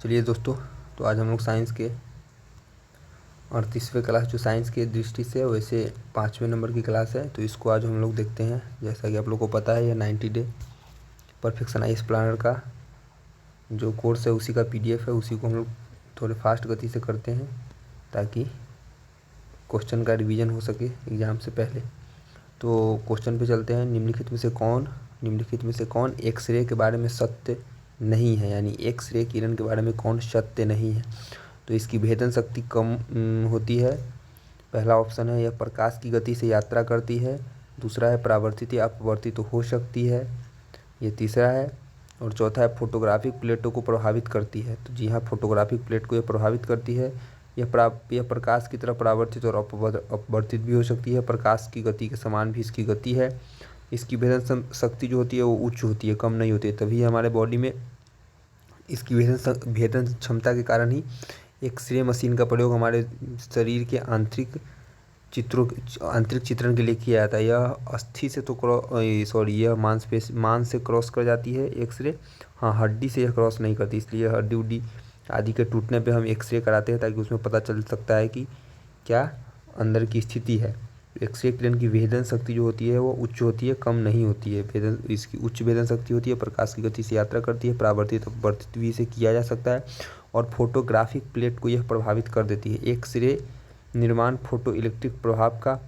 चलिए दोस्तों, तो आज हम लोग साइंस के 38वें क्लास जो साइंस के दृष्टि से वैसे 5वें नंबर की क्लास है, तो इसको आज हम लोग देखते हैं। जैसा कि आप लोग को पता है, यह 90 डे परफेक्शनाइज प्लानर का जो कोर्स है उसी का PDF है। उसी को हम लोग थोड़े फास्ट गति से करते हैं ताकि क्वेश्चन का रिवीजन हो सके एग्ज़ाम से पहले। तो क्वेश्चन पे चलते हैं। निम्नलिखित में से कौन एक्सरे के बारे में सत्य नहीं है, यानी एक्सरे किरण के बारे में कौन सत्य नहीं है। तो इसकी भेदन शक्ति कम होती है। पहला ऑप्शन है, यह प्रकाश की गति से यात्रा करती है। दूसरा है, परावर्तित या अपवर्तित तो हो सकती है। ये तीसरा है। और चौथा है, फोटोग्राफिक प्लेटों को प्रभावित करती है। तो जी हाँ, फोटोग्राफिक प्लेट को यह प्रभावित करती है। यह प्रकाश की तरह परावर्तित और अपवर्तित भी हो सकती है। प्रकाश की गति के समान भी इसकी गति है। इसकी भेदन शक्ति जो होती है वो उच्च होती है, कम नहीं होती है। तभी हमारे बॉडी में इसकी भेदन क्षमता के कारण ही एक्सरे मशीन का प्रयोग हमारे शरीर के आंतरिक चित्रण के लिए किया जाता है। यह अस्थि से तो यह मांस से क्रॉस कर जाती है एक्सरे। हाँ, हड्डी से यह क्रॉस नहीं करती, इसलिए हड्डी उड्डी आदि के टूटने पे हम एक्सरे कराते हैं ताकि उसमें पता चल सकता है कि क्या अंदर की स्थिति है। एक्सरे किरण की भेदन शक्ति जो होती है वो उच्च होती है, कम नहीं होती है। इसकी उच्च भेदन शक्ति होती है, प्रकाश की गति से यात्रा करती है, परावर्तित अपवर्तित भी इसे किया जा सकता है। और फोटोग्राफिक प्लेट को यह प्रभावित कर देती है। एक्सरे निर्माण फोटो इलेक्ट्रिक प्रभाव का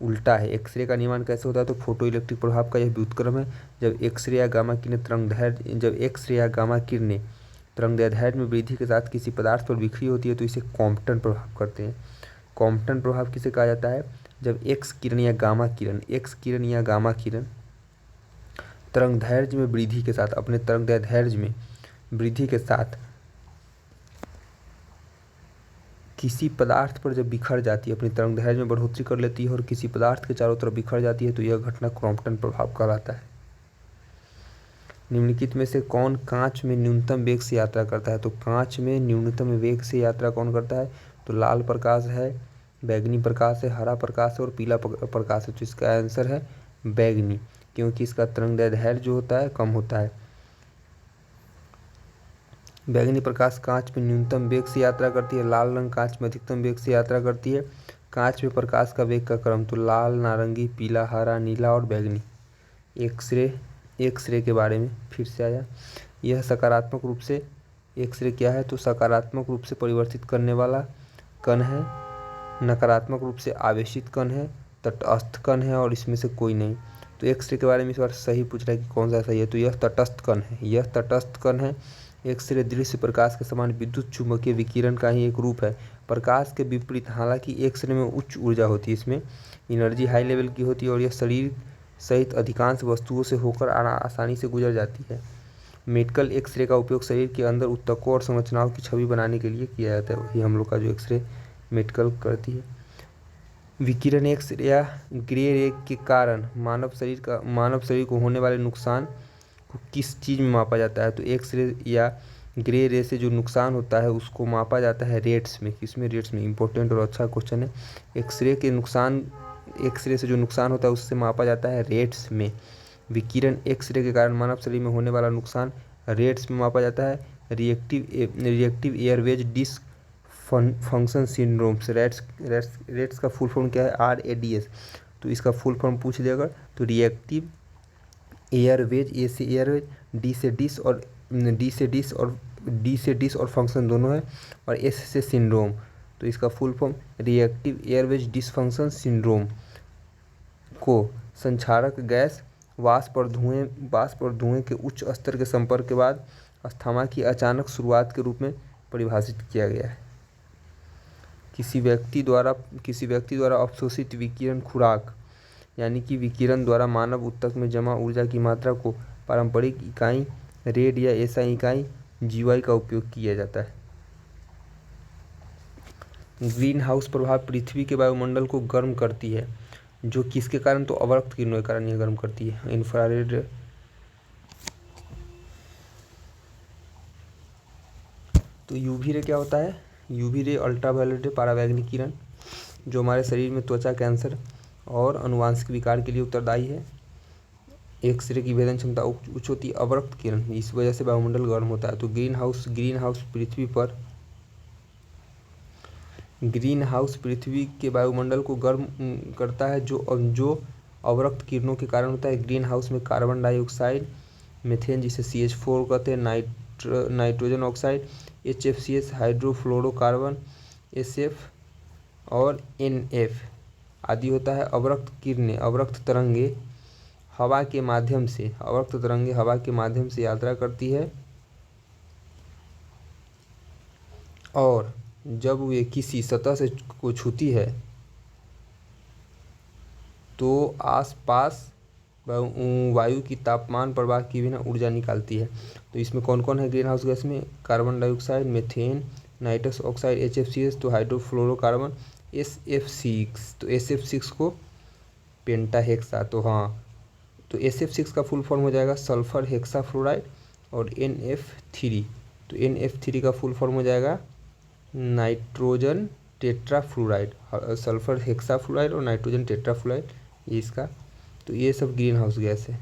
उल्टा है। एक्सरे का निर्माण कैसे होता है, तो फोटो इलेक्ट्रिक प्रभाव का यह व्युत्क्रम है। जब एक्सरे या गामा किरणें तरंगदैर्ध्य में वृद्धि के साथ किसी पदार्थ पर बिखरी होती है तो इसे कॉम्पटन प्रभाव करते हैं। कॉम्पटन प्रभाव किसे कहा जाता है, जब एक्स किरण या गामा किरण तरंगदैर्ध्य में वृद्धि के साथ अपने तरंगदैर्ध्य में वृद्धि के साथ किसी पदार्थ पर जब बिखर जाती है, अपनी तरंगदैर्ध्य में बढ़ोतरी कर लेती है और किसी पदार्थ के चारों तरफ बिखर जाती है, तो यह घटना कॉम्पटन प्रभाव कहलाता है। निम्नलिखित में से कौन कांच में न्यूनतम वेग से यात्रा करता है। तो कांच में न्यूनतम वेग से यात्रा कौन करता है, तो लाल प्रकाश है, बैगनी प्रकाश है, हरा प्रकाश है और पीला प्रकाश है। तो इसका आंसर है बैगनी, क्योंकि इसका तरंगदैर्ध्य जो होता है कम होता है। बैगनी प्रकाश कांच में न्यूनतम वेग से यात्रा करती है, लाल रंग कांच में अधिकतम वेग से यात्रा करती है। कांच में प्रकाश का वेग का क्रम, तो लाल, नारंगी, पीला, हरा, नीला और बैगनी। एक्सरे के बारे में फिर से आया। यह सकारात्मक रूप से एक्सरे क्या है, तो सकारात्मक रूप से परिवर्तित करने वाला कण है, नकारात्मक रूप से आवेशित कण है, तटस्थ कण है और इसमें से कोई नहीं। तो एक्सरे के बारे में इस बार सही पूछ रहा है कि कौन सा सही है, तो यह तटस्थ कण है। यह तटस्थ कण है। एक्सरे दृश्य प्रकाश के समान विद्युत चुम्बकीय विकिरण का ही एक रूप है। प्रकाश के विपरीत, हालांकि एक्सरे में उच्च ऊर्जा होती है, इसमें एनर्जी हाई लेवल की होती है और यह शरीर सहित अधिकांश वस्तुओं से होकर आसानी से गुजर जाती है। मेडिकल एक्सरे का उपयोग शरीर के अंदर ऊतकों और संरचनाओं की छवि बनाने के लिए किया जाता है। वही हम लोग का जो एक्सरे मेडिकल करती है। विकिरण एक्सरे या ग्रे रे के कारण मानव शरीर को होने वाले नुकसान को किस चीज़ में मापा जाता है, तो एक्सरे या ग्रे रे से जो नुकसान होता है उसको मापा जाता है रेट्स में। किसमें, रेट्स में। इंपॉर्टेंट और अच्छा क्वेश्चन है। एक्सरे से जो नुकसान होता है उससे मापा जाता है रेट्स में। विकिरण एक्सरे के कारण मानव शरीर में होने वाला नुकसान रेट्स में मापा जाता है। Reactive airways dysfunction syndromes. RADS का फुल फॉर्म क्या है, RADS। तो इसका फुल फॉर्म पूछ देगा तो रिएक्टिव एयरवेज, ए से एयरवेज, डी से डिस और फंक्शन दोनों है, और S से सिंड्रोम। तो इसका full form reactive Airways dysfunction syndrome को संक्षारक गैस, वाष्प और धुएं के उच्च स्तर के संपर्क के बाद अस्थमा की अचानक शुरुआत के रूप में परिभाषित किया गया है। किसी व्यक्ति द्वारा अवशोषित विकिरण खुराक, यानी कि विकिरण द्वारा मानव ऊतक में जमा ऊर्जा की मात्रा को पारंपरिक इकाई रेड या SI इकाई GY का उपयोग किया जाता है। ग्रीन हाउस प्रभाव पृथ्वी के वायुमंडल को गर्म करती है, जो किसके कारण, तो अवरक्त किरणों के कारण यह गर्म करती है। इंफ्रारेड, तो UV रे क्या होता है, UV रे अल्ट्रावायलेट पराबैंगनी किरण जो हमारे शरीर में त्वचा कैंसर और अनुवांशिक विकार के लिए उत्तरदायी है। एक्सरे की वेधन क्षमता उच्च होती है अवरक्त किरण, इस वजह से वायुमंडल गर्म होता है। तो ग्रीन हाउस पृथ्वी के वायुमंडल को गर्म करता है, जो अवरक्त किरणों के कारण होता है। ग्रीन हाउस में कार्बन डाइऑक्साइड, मीथेन जिसे CH4 कहते हैं, nitrogen oxide HFCs, hydrofluorocarbon SF और NF आदि होता है। अवरक्त तरंगे हवा के माध्यम से यात्रा करती है और जब वे किसी सतह से को छूती है तो आसपास वायु की तापमान प्रवाह की बिना ऊर्जा निकालती है। तो इसमें कौन कौन है ग्रीन हाउस गैस में? Carbon dioxide, methane, nitrous oxide HFCs, तो हाइड्रोफ्लोरोकार्बन SF6, तो SF6 को पेंटाहेक्सा, तो हाँ, तो SF6 का फुल फॉर्म हो जाएगा सल्फर हेक्साफ्लोराइड, और NF3, तो NF3 का फुल फॉर्म हो जाएगा नाइट्रोजन टेट्राफ्लोराइड, सल्फर हेक्साफ्लोराइड और नाइट्रोजन टेट्राफ्लोराइड, ये इसका। तो ये सब ग्रीन हाउस गैस है।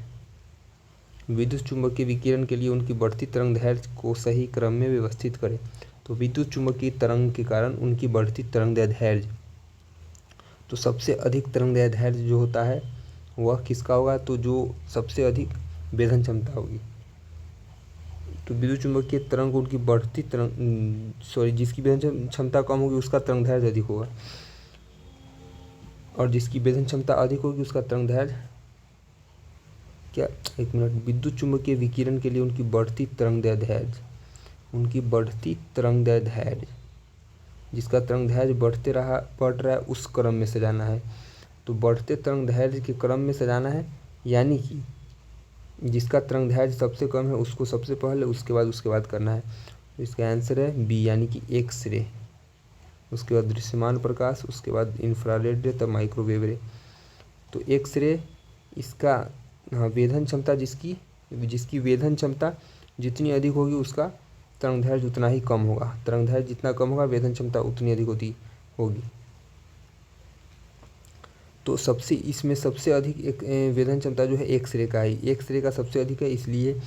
विद्युत चुंबकीय विकिरण के लिए उनकी बढ़ती तरंग दैर्ध्य को सही क्रम में व्यवस्थित करें। तो विद्युत चुंबकीय तरंग के कारण उनकी बढ़ती तरंग दैर्ध्य, तो सबसे अधिक तरंग दैर्ध्य जो होता है वह किसका होगा? तो जो सबसे अधिक वेधन क्षमता होगी। तो विद्युत चुंबकीय तरंग उनकी बढ़ती जिसकी वेधन क्षमता कम होगी उसका तरंग दैर्ध्य अधिक होगा, और जिसकी वेधन क्षमता अधिक होगी उसका तरंग दैर्ध्य विद्युत चुंबकीय विकिरण के लिए उनकी बढ़ती तरंग दैर्ध्य, जिसका तरंग दैर्ध्य बढ़ रहा है उस क्रम में सजाना है। तो बढ़ते तरंग दैर्ध्य के क्रम में सजाना है, यानी कि जिसका तरंग दैर्ध्य सबसे कम है उसको सबसे पहले, उसके बाद करना है। तो इसका आंसर है बी, यानी कि एक्स-रे, उसके बाद दृश्यमान प्रकाश, उसके बाद इंफ्रारेड रे, तब माइक्रोवेव रे। तो एक्स-रे इसका वेधन क्षमता, जिसकी वेधन क्षमता जितनी अधिक होगी उसका तरंग दैर्ध्य उतना ही कम होगा। तरंग दैर्ध्य जितना कम होगा वेधन क्षमता उतनी अधिक होगी। तो इसमें सबसे अधिक एक वेधन क्षमता जो है एक्सरे का है। एक्सरे का सबसे अधिक है, इसलिए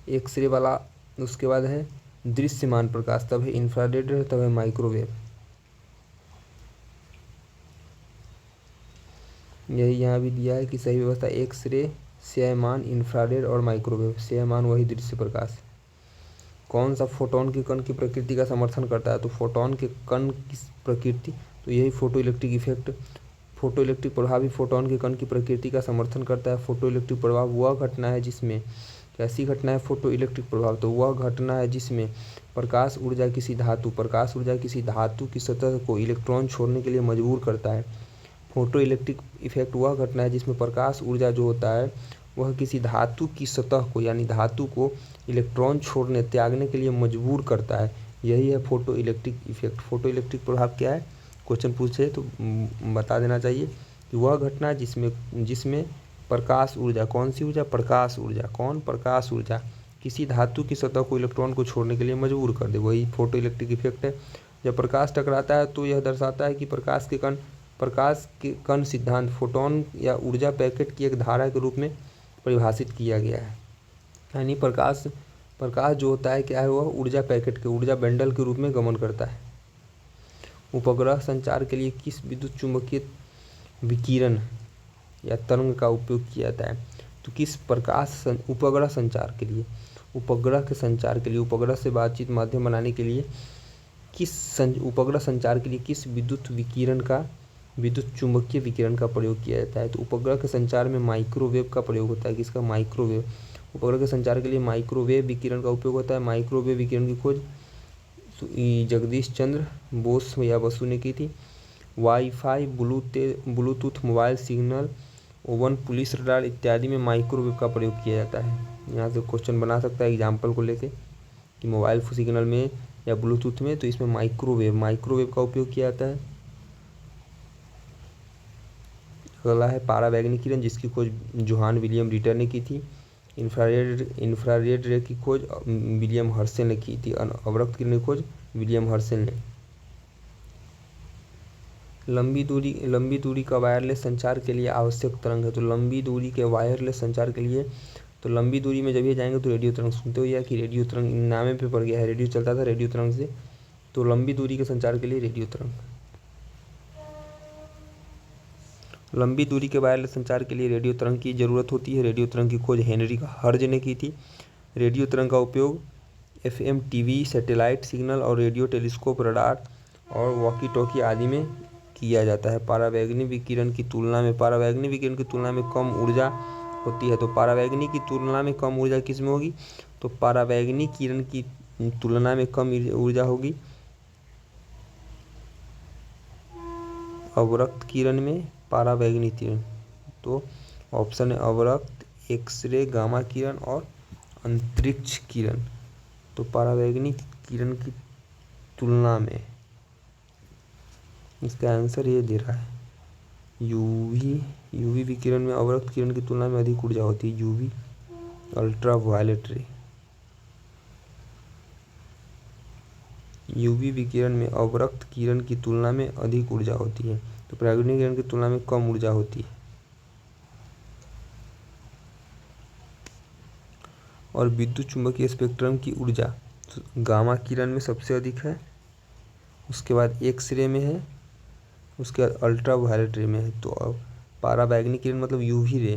एक्सरे वाला उसके बाद है दृश्यमान प्रकाश, तब है इंफ्रारेड, तब है माइक्रोवेव। यही यहाँ भी दिया है कि सही व्यवस्था एक्सरे, स्यायमान, इंफ्रारेड और माइक्रोवेव। स्यायमान वही दृश्य प्रकाश। कौन सा फोटोन के कण की प्रकृति का समर्थन करता है? तो फोटोन के कण की प्रकृति, तो यही photo electric effect, photo electric प्रभाव भी फोटोन के कण की प्रकृति का समर्थन करता है। फोटो इलेक्ट्रिक प्रभाव वह घटना है जिसमें, कैसी घटना है फोटो इलेक्ट्रिक प्रभाव? तो वह घटना है जिसमें प्रकाश ऊर्जा किसी धातु की सतह को इलेक्ट्रॉन छोड़ने के लिए मजबूर करता है। फोटो इलेक्ट्रिक इफेक्ट वह घटना है जिसमें प्रकाश ऊर्जा जो होता है वह किसी धातु की सतह को, यानी धातु को इलेक्ट्रॉन त्यागने के लिए मजबूर करता है। यही है photo electric effect. Photo electric प्रभाव क्या है? क्वेश्चन पूछे तो बता देना चाहिए कि वह घटना जिसमें प्रकाश ऊर्जा, कौन सी ऊर्जा? प्रकाश ऊर्जा किसी धातु की सतह को इलेक्ट्रॉन को छोड़ने के लिए मजबूर कर दे, वही फोटो इलेक्ट्रिक इफेक्ट है। जब प्रकाश टकराता है तो यह दर्शाता है कि प्रकाश के कण सिद्धांत फोटोन या ऊर्जा पैकेट की एक धारा के रूप में परिभाषित किया गया है। यानी प्रकाश जो होता है क्या है? वह ऊर्जा पैकेट के, ऊर्जा बंडल के रूप में गमन करता है। उपग्रह संचार के लिए किस विद्युत चुंबकीय विकिरण या तरंग का उपयोग किया जाता है? तो किस उपग्रह के संचार के लिए, उपग्रह से बातचीत माध्यम बनाने के लिए उपग्रह संचार के लिए किस विद्युत चुंबकीय विकिरण का प्रयोग किया जाता है? तो उपग्रह के संचार में माइक्रोवेव का प्रयोग होता है। किसका? माइक्रोवेव। उपग्रह के संचार के लिए माइक्रोवेव विकिरण का उपयोग होता है। माइक्रोवेव विकिरण की खोज जगदीश चंद्र बोस या बसु ने की थी। Wifi, Bluetooth mobile signal, oven, police radar इत्यादि में माइक्रोवेव का प्रयोग किया जाता है। यहाँ से क्वेश्चन बना सकता है एग्जाम्पल को लेके कि मोबाइल सिग्नल में या ब्लूटूथ में, तो इसमें माइक्रोवेव का उपयोग किया जाता है। अगला है पारावैंगनिक किरण, जिसकी खोज जोहान विलियम रिटर ने की थी। इंफ्रारेड रे की खोज विलियम हर्शेल ने की थी। अवरक्त किरण की खोज विलियम हर्शेल ने। लंबी दूरी का वायरलेस संचार के लिए आवश्यक तरंग है। तो लंबी दूरी के वायरलेस संचार के लिए, तो लंबी दूरी में जब ये जाएंगे तो रेडियो तरंग सुनते हो, या कि रेडियो तरंग नामे पे पड़ गया है, रेडियो चलता था रेडियो तरंग से, तो लंबी दूरी के संचार के लिए रेडियो तरंग। लंबी दूरी के वायरलेस संचार के लिए रेडियो तरंग की ज़रूरत होती है। रेडियो तरंग की खोज हेनरी हर्ज ने की थी। रेडियो तरंग का उपयोग FM टीवी, सैटेलाइट सिग्नल और रेडियो टेलीस्कोप, रडार और वॉकी टॉकी आदि में किया जाता है। परावैंगनी विकिरण की तुलना में कम ऊर्जा होती है। तो परावैंगनी की तुलना में कम ऊर्जा किस में होगी? तो परावैंगनी किरण की तुलना में कम ऊर्जा होगी अवरक्त किरण में, परावैंगनी किरण। तो ऑप्शन है अवरक्त, एक्सरे, गामा किरण और अंतरिक्ष किरण। तो परावैंगनी किरण की तुलना में, इसका आंसर ये दे रहा है यूवी विकिरण में अवरक्त किरण की तुलना में अधिक ऊर्जा होती है। यूवी अल्ट्रा वायलेट रे, यूवी विकिरण में अवरक्त किरण की तुलना में अधिक ऊर्जा होती है। तो परावैंगनी किरण की तुलना में कम ऊर्जा होती है। और विद्युत चुंबकीय स्पेक्ट्रम की ऊर्जा तो गामा किरण में सबसे अधिक है, उसके बाद एक्सरे में है, उसके बाद अल्ट्रा वायलेट रे में है। तो अब परावैंगनी किरण मतलब यूवी रे,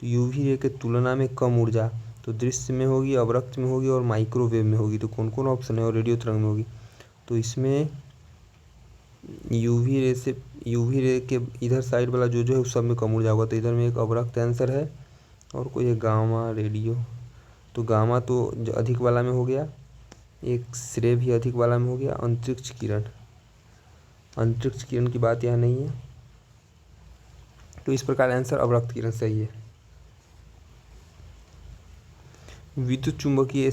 तो यूवी रे के तुलना में कम ऊर्जा तो दृश्य में होगी, अवरक्त में होगी और माइक्रोवेव में होगी। तो कौन कौन ऑप्शन है? और रेडियो तरंग में होगी। तो इसमें यूवी रे के इधर साइड वाला जो है उस सब में कम ऊर्जा होगा। तो इधर में एक अवरक्त आंसर है और कोई है गामा, रेडियो। तो गामा तो जो अधिक वाला में हो गया, एक्सरे भी अधिक वाला में हो गया। अंतरिक्ष किरण की बात यहाँ नहीं है। तो इस प्रकार आंसर अवरक्त किरण सही है। विद्युत चुंबकीय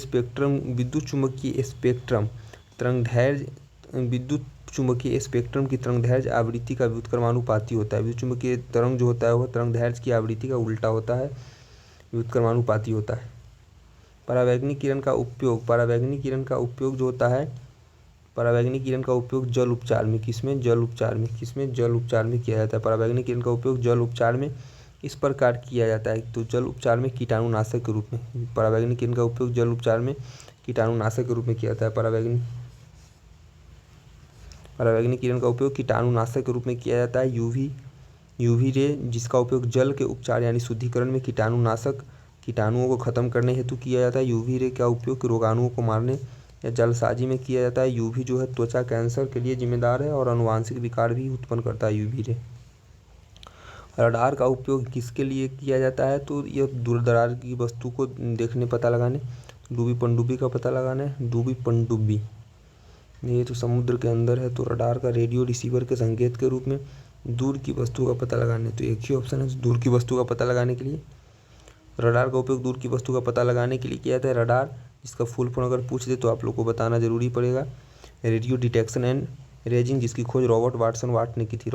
स्पेक्ट्रम की तरंगदैर्घ्य आवृत्ति का व्युत्क्रमानुपाती होता है। विद्युत चुंबकीय तरंग जो होता है वह तरंगदैर्घ्य की आवृत्ति का उल्टा होता है, व्युत्क्रमानुपाती होता है। परावैंगनी किरण का उपयोग जो होता है, परावैंगनी किरण का उपयोग जल उपचार में किया जाता है। परावैंगनी किरण का उपयोग जल उपचार में इस प्रकार किया जाता है। तो जल उपचार में कीटाणुनाशक के रूप में, परावैंगनी किरण का उपयोग जल उपचार में कीटाणुनाशक के रूप में किया जाता है। परावैंगनी किरण का उपयोग कीटाणुनाशक के रूप में किया जाता है। यूवी रे जिसका उपयोग जल के उपचार यानी शुद्धिकरण में कीटाणुओं को खत्म करने हेतु किया जाता है। यूवी रे का उपयोग रोगाणुओं को मारने या जालसाजी में किया जाता है। यूवी जो है त्वचा कैंसर के लिए जिम्मेदार है और अनुवांशिक विकार भी उत्पन्न करता है यूवी रे। रडार का उपयोग किसके लिए किया जाता है? तो यह दूर दराज की वस्तु को देखने, पता लगाने, डूबी पनडुब्बी का पता लगाना है। डूबी पनडुब्बी ये तो समुद्र के अंदर है। तो रडार का रेडियो रिसीवर के संकेत के रूप में दूर की वस्तु का पता लगाने, तो एक ही ऑप्शन है दूर की वस्तु का पता लगाने के लिए। रडार का उपयोग दूर की वस्तु का पता लगाने के लिए किया जाता है। रडार जिसका फुल फॉर्म अगर पूछ दे तो आप लोग को बताना जरूरी पड़ेगा। रेडियो डिटेक्शन एंड इमेजिंग जिसकी खोज रॉबर्ट वाटसन वाट ने की थी।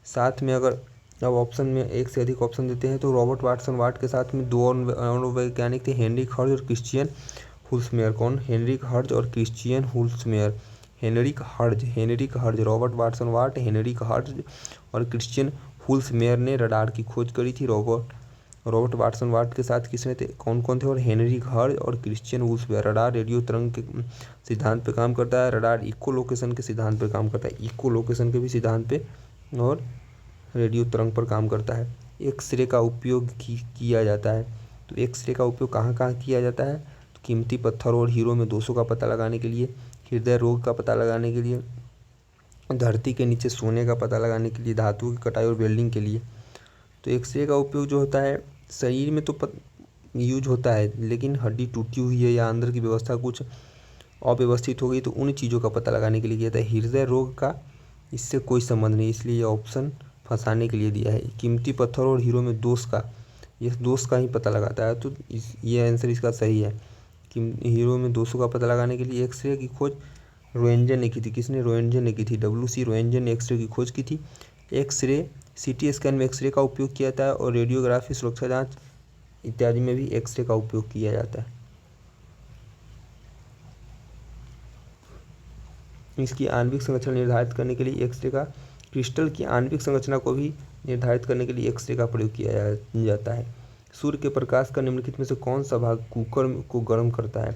साथ में अगर अब ऑप्शन में एक से अधिक ऑप्शन देते हैं तो रॉबर्ट वाटसन वाट के साथ में दो और वैज्ञानिक थे, हेनरिक हर्ज और क्रिश्चियन हुल्समेयर। कौन? हेनरिक हर्ज और क्रिश्चियन हुल्समेयर। हेनरिक हर्ज, रॉबर्ट वाटसन वाट, हेनरिक हर्ज और क्रिश्चियन हुल्समेयर ने रडार की खोज करी थी। रॉबर्ट वाटसन वाट के साथ किसने थे, कौन कौन थे? और हेनरिक हर्ज और क्रिश्चियन हुल्समेयर। रडार रेडियो तरंग के सिद्धांत पे काम करता है। रडार इको लोकेशन के सिद्धांत पे काम करता है, इको लोकेशन के भी सिद्धांत पे, और रेडियो तरंग पर काम करता है। एक्सरे का उपयोग किया जाता है। तो एक्सरे का उपयोग कहाँ कहाँ किया जाता है? तो कीमती पत्थर और हीरो में दोषों का पता लगाने के लिए, हृदय रोग का पता लगाने के लिए, धरती के नीचे सोने का पता लगाने के लिए, धातु की कटाई और वेल्डिंग के लिए। तो एक्सरे का उपयोग जो होता है शरीर में तो यूज होता है, लेकिन हड्डी टूटी हुई है या अंदर की व्यवस्था कुछ अव्यवस्थित हो गई तो उन चीज़ों का पता लगाने के लिए किया जाता है। हृदय रोग का इससे कोई संबंध नहीं, इसलिए ये ऑप्शन फंसाने के लिए दिया है। कीमती पत्थर और हीरो में दोष का ही पता लगाता है। तो ये आंसर इसका सही है कि हीरो में दोषों का पता लगाने के लिए एक्सरे की खोज रोएंजन ने की थी। किसने? रोएंजन ने की थी। WC रोएंजन ने एक्सरे की खोज की थी। एक्सरे CT स्कैन में एक्सरे का उपयोग किया जाता है और रेडियोग्राफी, सुरक्षा जांच इत्यादि में भी एक्सरे का उपयोग किया जाता है। इसकी आणविक संरचना निर्धारित करने के लिए एक्सरे का क्रिस्टल की आणविक संरचना को भी निर्धारित करने के लिए एक्सरे का प्रयोग किया जाता है। सूर्य के प्रकाश का निम्नलिखित में से कौन सा भाग कुकर को गर्म करता है?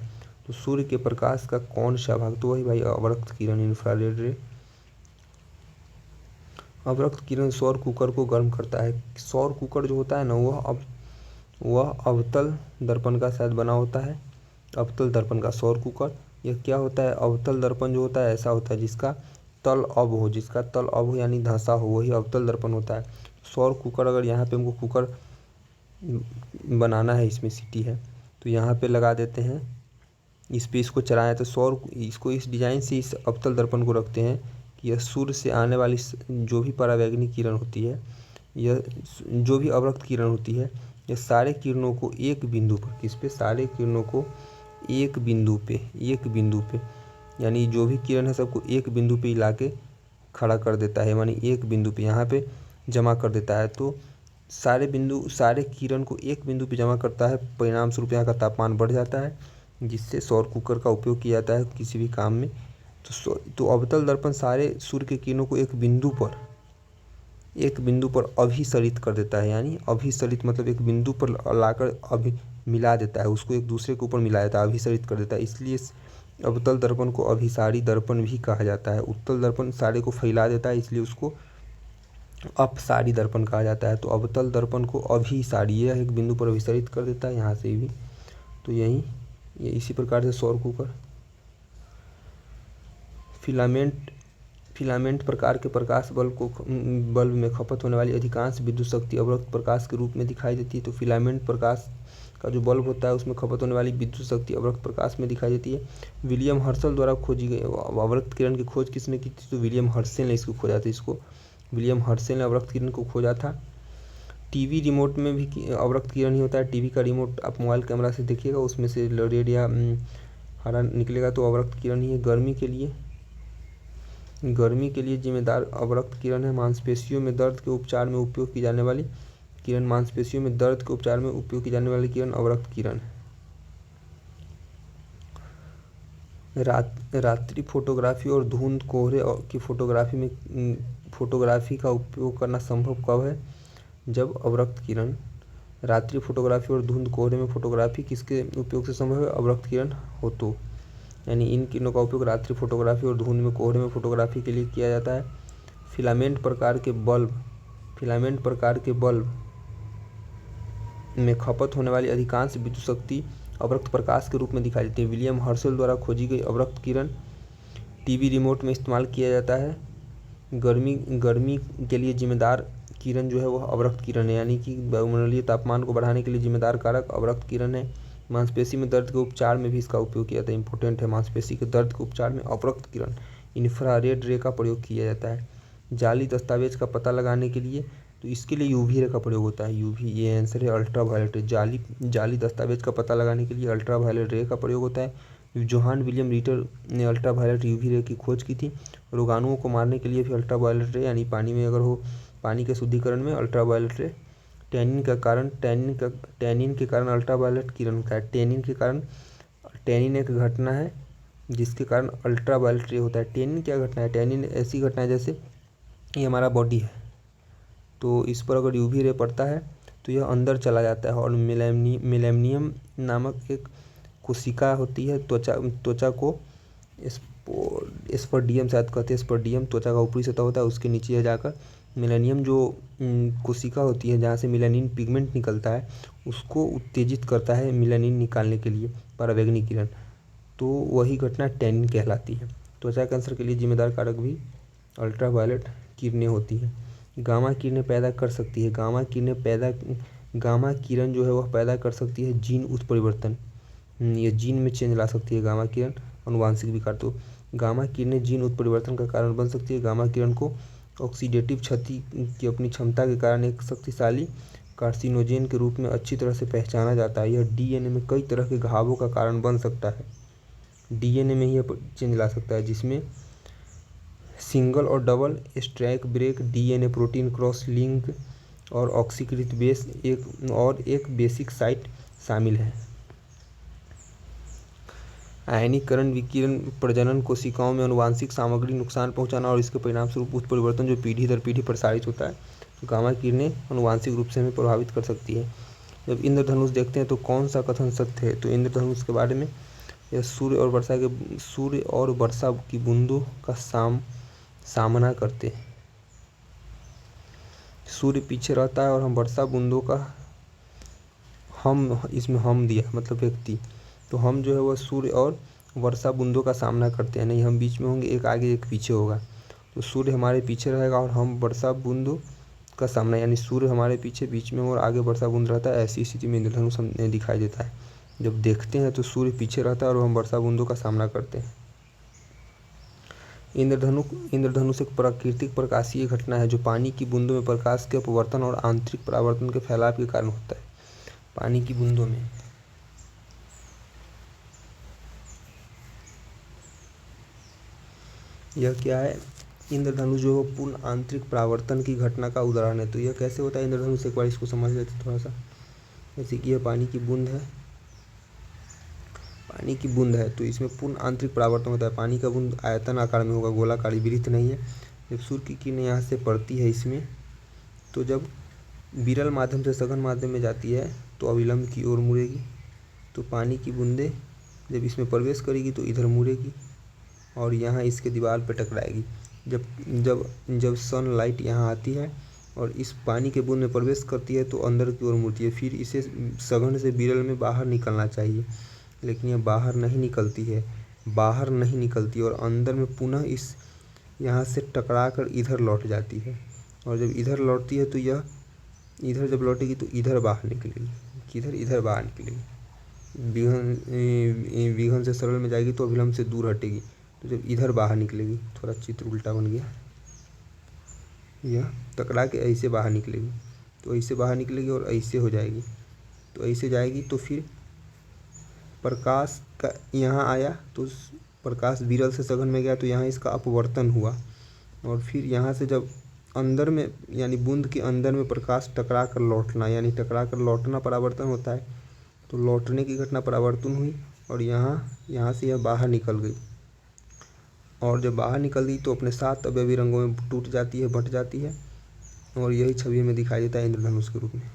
तो सूर्य के प्रकाश का कौन सा भाग, तो वही भाई अवरक्त किरण, इंफ्रारेड रे। अवरक्त किरण सौर कुकर को गर्म करता है। सौर कुकर जो होता है ना, वह अवतल दर्पण का शायद बना होता है, अवतल दर्पण का सौर कुकर। यह क्या होता है? अवतल दर्पण जो होता है ऐसा होता है जिसका तल अब हो यानी धंसा हो, वही अवतल दर्पण होता है। सौर कुकर, अगर यहाँ पे हमको कुकर बनाना है, इसमें सीटी है, तो यहाँ पे लगा देते हैं, इस पे इसको चलाएं तो इसको इस डिज़ाइन से इस अवतल दर्पण को रखते हैं कि यह सूर्य से आने वाली जो भी परावैंगनी किरण होती है, यह जो भी अवरक्त किरण होती है, यह सारे किरणों को एक बिंदु पर, किस पे? सारे किरणों को एक बिंदु पे यानी जो भी किरण है सबको एक बिंदु पे ला के खड़ा कर देता है, यानी एक बिंदु पे यहाँ पे जमा कर देता है। तो सारे किरण को एक बिंदु पे जमा करता है, परिणाम स्वरूप यहाँ का तापमान बढ़ जाता है, जिससे सौर कुकर का उपयोग किया जाता है किसी भी काम में। तो अवतल दर्पण सारे सूर्य के किरणों को एक बिंदु पर अभिसरित कर देता है, यानी अभिसरित मतलब एक बिंदु पर लाकर मिला देता है, उसको एक दूसरे के ऊपर मिला देता है, अभिसरित कर देता है। इसलिए अवतल दर्पण को अभिसारी दर्पण भी कहा जाता है। उत्तल दर्पण सारे को फैला देता है, इसलिए उसको अपसारी दर्पण कहा जाता है। तो अवतल दर्पण को अभिसारी, यह एक बिंदु पर अभिसरित कर देता है, यहाँ से भी। तो ये इसी प्रकार से सौर कुकर। फिलामेंट प्रकार के प्रकाश बल्ब में खपत होने वाली अधिकांश विद्युत शक्ति अवरक्त प्रकाश के रूप में दिखाई देती है। तो फिलामेंट प्रकाश का जो बल्ब होता है उसमें खपत होने वाली विद्युत शक्ति अवरक्त प्रकाश में दिखाई देती है। विलियम हर्शल द्वारा खोजी गई अवरक्त किरण की खोज किसने की थी? तो विलियम हर्शल ने इसको खोजा था। विलियम हर्शल ने अवरक्त किरण को खोजा था। टीवी रिमोट में भी अवरक्त किरण ही होता है। टीवी का रिमोट आप मोबाइल कैमरा से देखिएगा, उसमें से रेड या हरा निकलेगा तो अवरक्त किरण ही है। गर्मी के लिए जिम्मेदार अवरक्त किरण है। मांसपेशियों में दर्द के उपचार में उपयोग की जाने वाली किरण अवरक्त किरण है। रात्रि फोटोग्राफी और धुंध कोहरे की फोटोग्राफी का उपयोग करना संभव कब है? जब अवरक्त किरण। रात्रि फोटोग्राफी और धुंध कोहरे में फोटोग्राफी किसके उपयोग से संभव है? अवरक्त किरण हो तो, यानी इन किरणों का उपयोग रात्रि फोटोग्राफी और धुंध में कोहरे में फोटोग्राफी के लिए किया जाता है। फिलामेंट प्रकार के बल्ब में खपत होने वाली अधिकांश विद्युत शक्ति अवरक्त प्रकाश के रूप में दिखाई देती है। विलियम हर्शल द्वारा खोजी गई अवरक्त किरण टीवी रिमोट में इस्तेमाल किया जाता है। गर्मी के लिए जिम्मेदार किरण जो है वह अवरक्त किरण है, यानी कि वायुमंडलीय तापमान को बढ़ाने के लिए जिम्मेदार कारक अवरक्त किरण है। मांसपेशी में दर्द के उपचार में भी इसका उपयोग किया जाता है। इंपॉर्टेंट है, मांसपेशी के दर्द के उपचार में अवरक्त किरण इंफ्रारेड रे का प्रयोग किया जाता है। जाली दस्तावेज का पता लगाने के लिए, तो इसके लिए यूवी रे का प्रयोग होता है। यूवी, ये आंसर है। अल्ट्रावायलेट रे, जाली दस्तावेज का पता लगाने के लिए अल्ट्रावायलेट रे का प्रयोग होता है। जोहान विलियम रिटर ने अल्ट्रावायलेट यूवी रे की खोज की थी। रोगाणुओं को मारने के लिए भी अल्ट्रावायलेट रे, यानी पानी में अगर हो, पानी के शुद्धिकरण में अल्ट्रावायलेट रे। टैनिन के कारण अल्ट्रावायलेट किरण का है। टैनिन एक घटना है जिसके कारण अल्ट्रावायलेट रे होता है। टैनिन क्या घटना है? टैनिन ऐसी घटना है जैसे ये हमारा बॉडी है, तो इस पर अगर यूवी रे पड़ता है तो यह अंदर चला जाता है, और मेलेनियम नामक एक कोशिका होती है त्वचा को स्पर्डियम शायद कहते हैं, स्पर्डियम त्वचा का ऊपरी सतह होता है, उसके नीचे यह जाकर मेलेनियम जो कोशिका होती है जहाँ से मेलानिन पिगमेंट निकलता है उसको उत्तेजित करता है मेलानिन निकालने के लिए परावैंगनी किरण, तो वही घटना टैनिन कहलाती है। त्वचा कैंसर के लिए जिम्मेदार कारक भी अल्ट्रावायलेट किरणें होती हैं। गामा किरणें पैदा कर सकती है। गामा किरण जो है वह पैदा कर सकती है जीन उत्परिवर्तन, ये जीन में चेंज ला सकती है गामा किरण, अनुवांशिक विकार। तो गामा किरणें जीन उत्परिवर्तन का कारण बन सकती है। गामा किरण को ऑक्सीडेटिव क्षति की अपनी क्षमता के कारण एक शक्तिशाली कार्सिनोजेन के रूप में अच्छी तरह से पहचाना जाता है। यह डीएनए में कई तरह के घावों का कारण बन सकता है। डीएनए में यह चेंज ला सकता है, जिसमें सिंगल और double strand break, DNA protein cross link और ऑक्सीकृत बेस एक बेसिक साइट शामिल है। आयनीकरण विकिरण प्रजनन कोशिकाओं में आनुवांशिक सामग्री नुकसान पहुंचाना और इसके परिणाम स्वरूप उत्परिवर्तन जो पीढ़ी दर पीढ़ी प्रसारित होता है। तो गामा किरणें आनुवांशिक रूप से हमें प्रभावित कर सकती है। जब इंद्रधनुष देखते हैं तो कौन सा कथन सत्य है? तो इंद्रधनुष के बारे में यह सूर्य और वर्षा की बूंदों का सामना करते हैं। सूर्य पीछे रहता है और हम वर्षा बूंदों का इसमें हम दिया मतलब व्यक्ति, तो हम जो है वह सूर्य और वर्षा बूंदों का सामना करते हैं। नहीं, हम बीच में होंगे, एक आगे एक पीछे होगा। तो सूर्य हमारे पीछे रहेगा और हम वर्षा बूंदों का सामना, यानी सूर्य हमारे पीछे बीच में और आगे वर्षा बूंद रहता है। ऐसी स्थिति में इंद्रधनुष हमें दिखाई देता है। जब देखते हैं तो सूर्य पीछे रहता है और हम वर्षा बूंदों का सामना करते हैं। इंद्रधनुष एक प्राकृतिक प्रकाशीय घटना है जो पानी की बूंदों में प्रकाश के अपवर्तन और आंतरिक परावर्तन के फैलाव के कारण होता है। पानी की बूंदों में यह क्या है? इंद्रधनुष जो है पूर्ण आंतरिक परावर्तन की घटना का उदाहरण है। तो यह कैसे होता है इंद्रधनुष? एक बार इसको समझ लेते थोड़ा सा। जैसे कि यह पानी की बूंद है, तो इसमें पूर्ण आंतरिक परावर्तन होता है। पानी का बूंद आयतन आकार में होगा, गोलाकारी, वृत्त नहीं है। जब सूर्य की किरणें यहाँ से पड़ती है इसमें, तो जब विरल माध्यम से सघन माध्यम में जाती है तो अविलंब की ओर मुड़ेगी। तो पानी की बूंदें जब इसमें प्रवेश करेगी तो इधर मुड़ेगी और यहाँ इसके दीवार पर टकराएगी। जब सनलाइट यहाँ आती है और इस पानी के बूंद में प्रवेश करती है तो अंदर की ओर मुड़ती है। फिर इसे सघन से विरल में बाहर निकलना चाहिए, लेकिन यह बाहर नहीं निकलती और अंदर में पुनः इस यहाँ से टकरा कर इधर लौट जाती है। और जब इधर लौटती है तो यह इधर जब लौटेगी तो इधर बाहर निकलेगी। इधर बाहर निकलेगी। विघन से सरल में जाएगी तो अभिलंब से दूर हटेगी। तो जब इधर बाहर निकलेगी, थोड़ा चित्र उल्टा बन गया, यह टकरा के ऐसे बाहर निकलेगी। तो ऐसे बाहर निकलेगी और ऐसे हो जाएगी। तो ऐसे जाएगी तो फिर प्रकाश का यहाँ आया तो प्रकाश विरल से सघन में गया तो यहाँ इसका अपवर्तन हुआ। और फिर यहाँ से जब अंदर में यानी बूंद के अंदर में प्रकाश टकरा कर लौटना परावर्तन होता है। तो लौटने की घटना परावर्तन हुई और यहाँ से यह बाहर निकल गई। और जब बाहर निकल गई तो अपने 7 अवयवी रंगों में टूट जाती है, बट जाती है। और यही छवि में दिखाई देता है इंद्रधनुष के रूप में।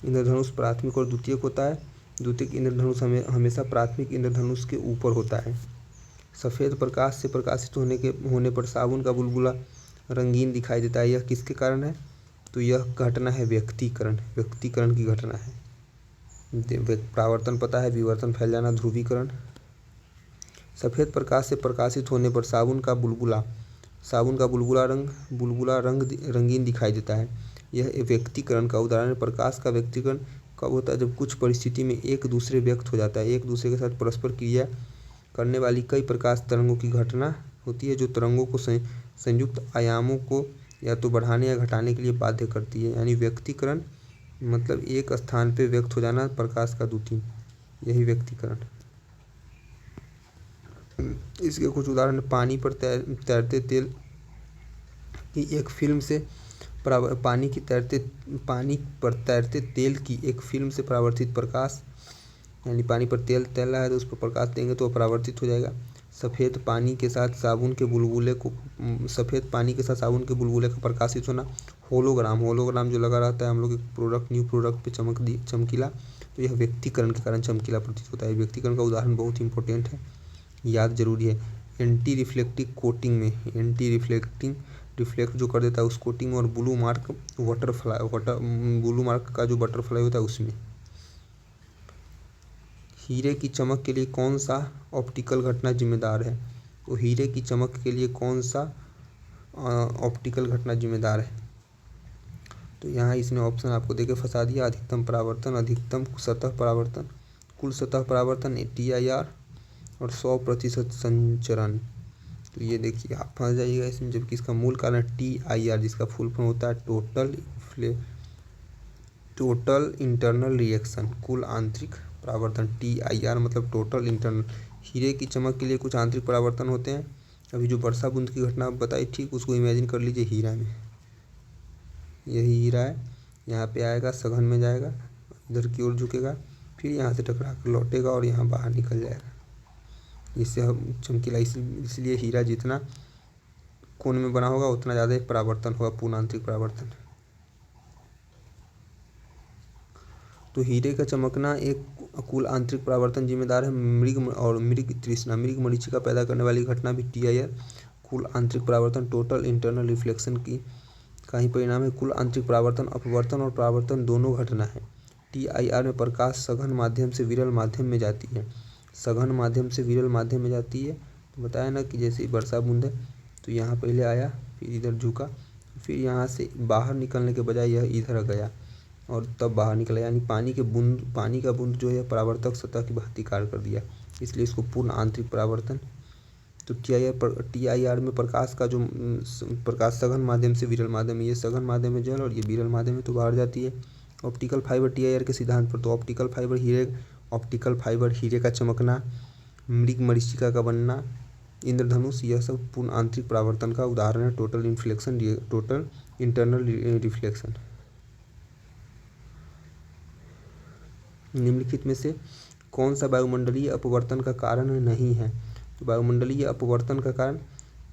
इंद्रधनुष प्राथमिक और द्वितीयक होता है। द्वितीयक इंद्रधनुष हमेशा प्राथमिक इंद्रधनुष के ऊपर होता है। सफ़ेद प्रकाश से प्रकाशित होने पर साबुन का बुलबुला रंगीन दिखाई देता है। यह किसके कारण है? तो यह घटना है व्यक्तीकरण की घटना है। परावर्तन पता है, विवर्तन, फैल जाना, ध्रुवीकरण। सफ़ेद प्रकाश से प्रकाशित होने पर साबुन का बुलबुला रंग रंगीन दिखाई देता है। यह व्यक्तीकरण का उदाहरण है। प्रकाश का व्यक्तीकरण कब होता है? जब कुछ परिस्थिति में एक दूसरे व्यक्त हो जाता है, एक दूसरे के साथ परस्पर क्रिया करने वाली कई प्रकाश तरंगों की घटना होती है जो तरंगों को संयुक्त आयामों को या तो बढ़ाने या घटाने के लिए बाध्य करती है। यानी व्यक्तीकरण मतलब एक स्थान पे व्यक्त हो जाना प्रकाश का द्युति, यही व्यक्तीकरण। इसके कुछ उदाहरण, पानी पर तैरते तेल की एक फिल्म से पानी पर तैरते तेल की एक फिल्म से परावर्तित प्रकाश, यानी पानी पर तेल तैर रहा है तो उस पर प्रकाश देंगे तो परावर्तित हो जाएगा। सफ़ेद पानी के साथ साबुन के बुलबुले का प्रकाशित होना। होलोग्राम जो लगा रहता है हम लोग एक न्यू प्रोडक्ट पे चमकीला, तो यह व्यक्तीकरण के कारण चमकीला प्रतीत होता है। व्यक्तीकरण का उदाहरण बहुत इंपॉर्टेंट है, याद जरूरी है। एंटी रिफ्लेक्टिव कोटिंग में रिफ्लेक्ट जो कर देता है उस कोटिंग में, और ब्लू मार्क का जो बटरफ्लाई होता है उसमें। हीरे की चमक के लिए कौन सा ऑप्टिकल घटना जिम्मेदार है? तो हीरे की चमक के लिए कौन सा ऑप्टिकल घटना जिम्मेदार है? तो यहाँ इसने ऑप्शन आपको देके फंसा दिया। अधिकतम परावर्तन, अधिकतम सतह परावर्तन, कुल सतह परावर्तन TIR और 100% संचरण। तो ये देखिए आप फंस जाइएगा इसमें, जबकि इसका मूल कारण TIR जिसका फुल फॉर्म होता है टोटल इंटरनल रिएक्शन, कुल आंतरिक परावर्तन। TIR मतलब टोटल इंटरनल। हीरे की चमक के लिए कुछ आंतरिक परावर्तन होते हैं। अभी जो वर्षा बूंद की घटना बताई ठीक, उसको इमेजिन कर लीजिए हीरा में। यही हीरा है, यहाँ पे आएगा, सघन में जाएगा, इधर की ओर झुकेगा फिर यहाँ से टकरा कर लौटेगा और यहाँ बाहर निकल जाएगा। इससे हम चमकीला इसलिए हीरा जितना कोण में बना होगा उतना ज़्यादा परावर्तन होगा, पूर्ण आंतरिक परावर्तन। तो हीरे का चमकना एक कुल आंतरिक परावर्तन जिम्मेदार है। मृग तृष्णा, मृग मरीचिका पैदा करने वाली घटना भी TIR कुल आंतरिक परावर्तन टोटल इंटरनल रिफ्लेक्शन की का ही परिणाम है। कुल आंतरिक परावर्तन अपवर्तन और परावर्तन दोनों घटना है। TIR में प्रकाश सघन माध्यम से विरल माध्यम में जाती है। सघन माध्यम से विरल माध्यम में जाती है। तो बताया ना कि जैसे वर्षा बूंद है तो यहाँ पहले आया, फिर इधर झुका, फिर यहाँ से बाहर निकलने के बजाय यह इधर गया और तब बाहर निकला, यानी पानी का बूंद जो है परावर्तक सतह की भांति कार्य कर दिया, इसलिए इसको पूर्ण आंतरिक परावर्तन। तो TIR में प्रकाश का जो प्रकाश सघन माध्यम से विरल माध्यम, ये सघन माध्यम में जल और ये विरल माध्यम में तो बाहर जाती है। ऑप्टिकल फाइबर TIR के सिद्धांत पर, तो ऑप्टिकल फाइबर हीरे का चमकना, मृग मरीचिका का बनना, इंद्रधनुष, यह सब पूर्ण आंतरिक परावर्तन का उदाहरण है। Total internal reflection. निम्नलिखित में से कौन सा वायुमंडलीय अपवर्तन का कारण नहीं है? तो वायुमंडलीय अपवर्तन का कारण,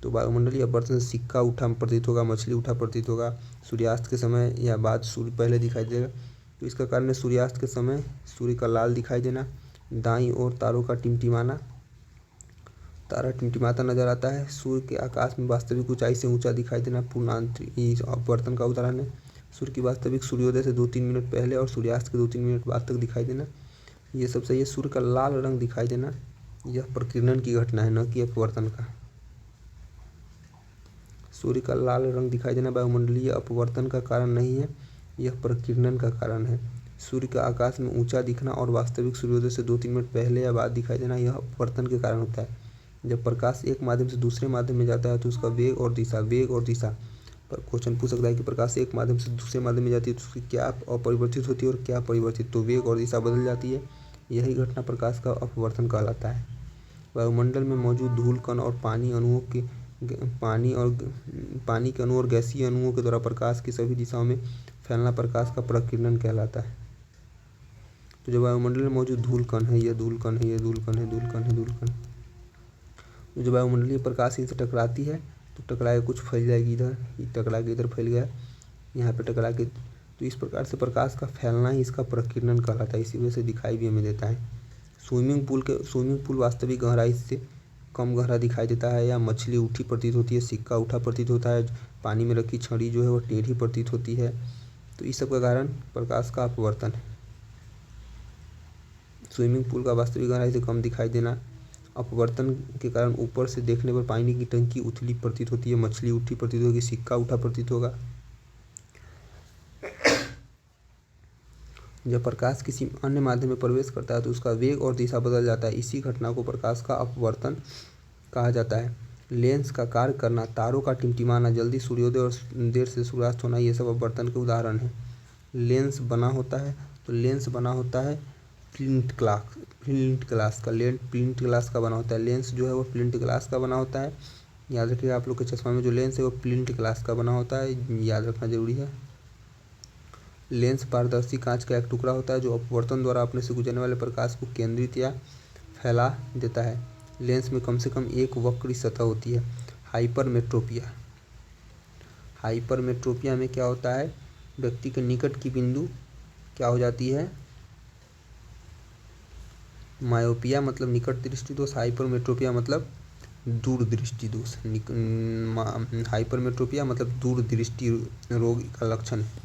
तो वायुमंडलीय अपवर्तन से सिक्का उठा प्रतीत होगा, मछली उठा प्रतीत होगा, सूर्यास्त के समय या बाद सूर्य पहले दिखाई देगा। तो इसका कारण है सूर्यास्त के समय सूर्य का लाल दिखाई देना, दाईं ओर तारों का टिमटिमाना, तारा टिमटिमाता नजर आता है, सूर्य के आकाश में वास्तविक ऊंचाई से ऊंचा दिखाई देना पूर्ण आंतरिक अपवर्तन का उदाहरण है। सूर्य की वास्तविक सूर्योदय से 2-3 मिनट पहले और सूर्यास्त के 2-3 मिनट बाद तक दिखाई देना, ये सब सही है। सूर्य का लाल रंग दिखाई देना, यह प्रकीर्णन की घटना है, न कि अपवर्तन का। सूर्य का लाल रंग दिखाई देना वायुमंडलीय अपवर्तन का कारण नहीं है, यह प्रकीर्णन का कारण है। सूर्य का आकाश में ऊंचा दिखना और वास्तविक सूर्योदय से 2-3 मिनट पहले या बाद दिखाई देना, यह अपवर्तन के कारण होता है। जब प्रकाश एक माध्यम से दूसरे माध्यम में जाता है तो उसका वेग और दिशा पर क्वेश्चन पूछ सकता है कि प्रकाश एक माध्यम से दूसरे माध्यम में जाती है तो उसकी क्या अपरिवर्तित होती है और क्या परिवर्तित, तो वेग और दिशा बदल जाती है। यही घटना प्रकाश का अपवर्तन कहलाता है। वायुमंडल में मौजूद धूल कण और पानी के अणु और गैसीय अणुओं के द्वारा प्रकाश की सभी दिशाओं में फैलना प्रकाश का प्रकीर्णन कहलाता है। तो जब वायुमंडल में मौजूद धूल कण है, ये धूल कण है, ये धूल कण है, धूल कण है, धूल कण, तो जब वायुमंडलीय प्रकाश इनसे टकराती है तो टकरा के कुछ फैल जाएगी, इधर टकरा के इधर फैल गया, यहाँ पे टकरा के, तो इस प्रकार से प्रकाश का फैलना ही इसका प्रकीर्णन कहलाता है। इसी वजह से दिखाई भी हमें देता है। स्विमिंग पूल वास्तविक गहराई से कम गहरा दिखाई देता है, या मछली उठी प्रतीत होती है, सिक्का उठा प्रतीत होता है, पानी में रखी छड़ी जो है वो टेढ़ी प्रतीत होती है। तो इस सब का कारण प्रकाश का अपवर्तन है। स्विमिंग पूल का वास्तविक गहराई से कम दिखाई देना, अपवर्तन के कारण ऊपर से देखने पर पानी की टंकी उथली प्रतीत होती है, मछली उठी प्रतीत होगी, सिक्का उठा प्रतीत होगा। जब प्रकाश किसी अन्य माध्यम में प्रवेश करता है तो उसका वेग और दिशा बदल जाता है, इसी घटना को प्रकाश का अपवर्तन कहा जाता है। लेंस का कार्य करना, तारों का टिमटिमाना, जल्दी सूर्योदय और देर से सूर्यास्त होना, ये सब अपवर्तन के उदाहरण हैं। लेंस बना होता है, तो लेंस बना होता है प्लिंथ ग्लास का बना होता है। लेंस जो है वो प्लिंथ ग्लास का बना होता है। याद रखिएगा, आप लोग के चश्मा में जो लेंस है वो प्लिंथ ग्लास का बना होता है, याद रखना जरूरी है। लेंस पारदर्शी कांच का एक टुकड़ा होता है जो अपवर्तन द्वारा अपने से गुजरने वाले प्रकाश को केंद्रित या फैला देता है। लेंस में कम से कम एक वक्री सतह होती है। हाइपरमेट्रोपिया में क्या होता है, व्यक्ति के निकट की बिंदु क्या हो जाती है, मायोपिया मतलब निकट दृष्टि दोष, हाइपरमेट्रोपिया मतलब दूर दृष्टि दोष। हाइपरमेट्रोपिया मतलब दूर दृष्टि रोग का लक्षण है।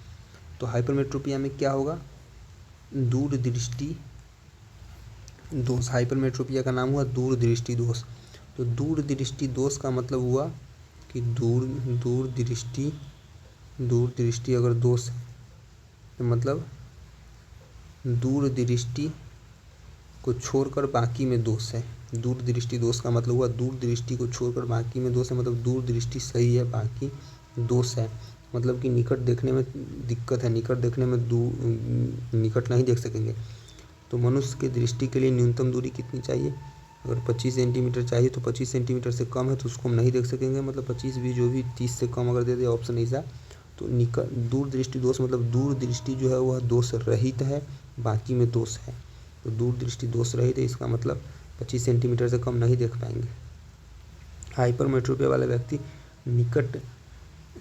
तो हाइपरमेट्रोपिया में क्या होगा, दूर दृष्टि दोष। हाइपरमेट्रोपिया का नाम हुआ दूर दृष्टि दोष। तो दूर दृष्टि दोष का मतलब हुआ कि दूर दृष्टि अगर दोष है तो मतलब दूर दृष्टि को छोड़कर बाकी में दोष है। दूर दृष्टि दोष का मतलब हुआ दूर दृष्टि को छोड़कर बाकी में दोष है, मतलब दूर दृष्टि सही है, बाकी दोष है। मतलब कि निकट देखने में दिक्कत है, निकट देखने में निकट नहीं देख सकेंगे। तो मनुष्य के दृष्टि के लिए न्यूनतम दूरी कितनी चाहिए, अगर 25 सेंटीमीटर चाहिए तो 25 सेंटीमीटर से कम है तो उसको हम नहीं देख सकेंगे। मतलब 25 भी जो भी 30 से कम अगर दे दे ऑप्शन ऐसा, तो दूर दृष्टि दोष मतलब दूर दृष्टि जो है वह दोष रहित है, बाकी में दोष है। तो दूरदृष्टि दोष रहित है, इसका मतलब 25 सेंटीमीटर से कम नहीं देख पाएंगे। हाइपरमेट्रोपिया वाला व्यक्ति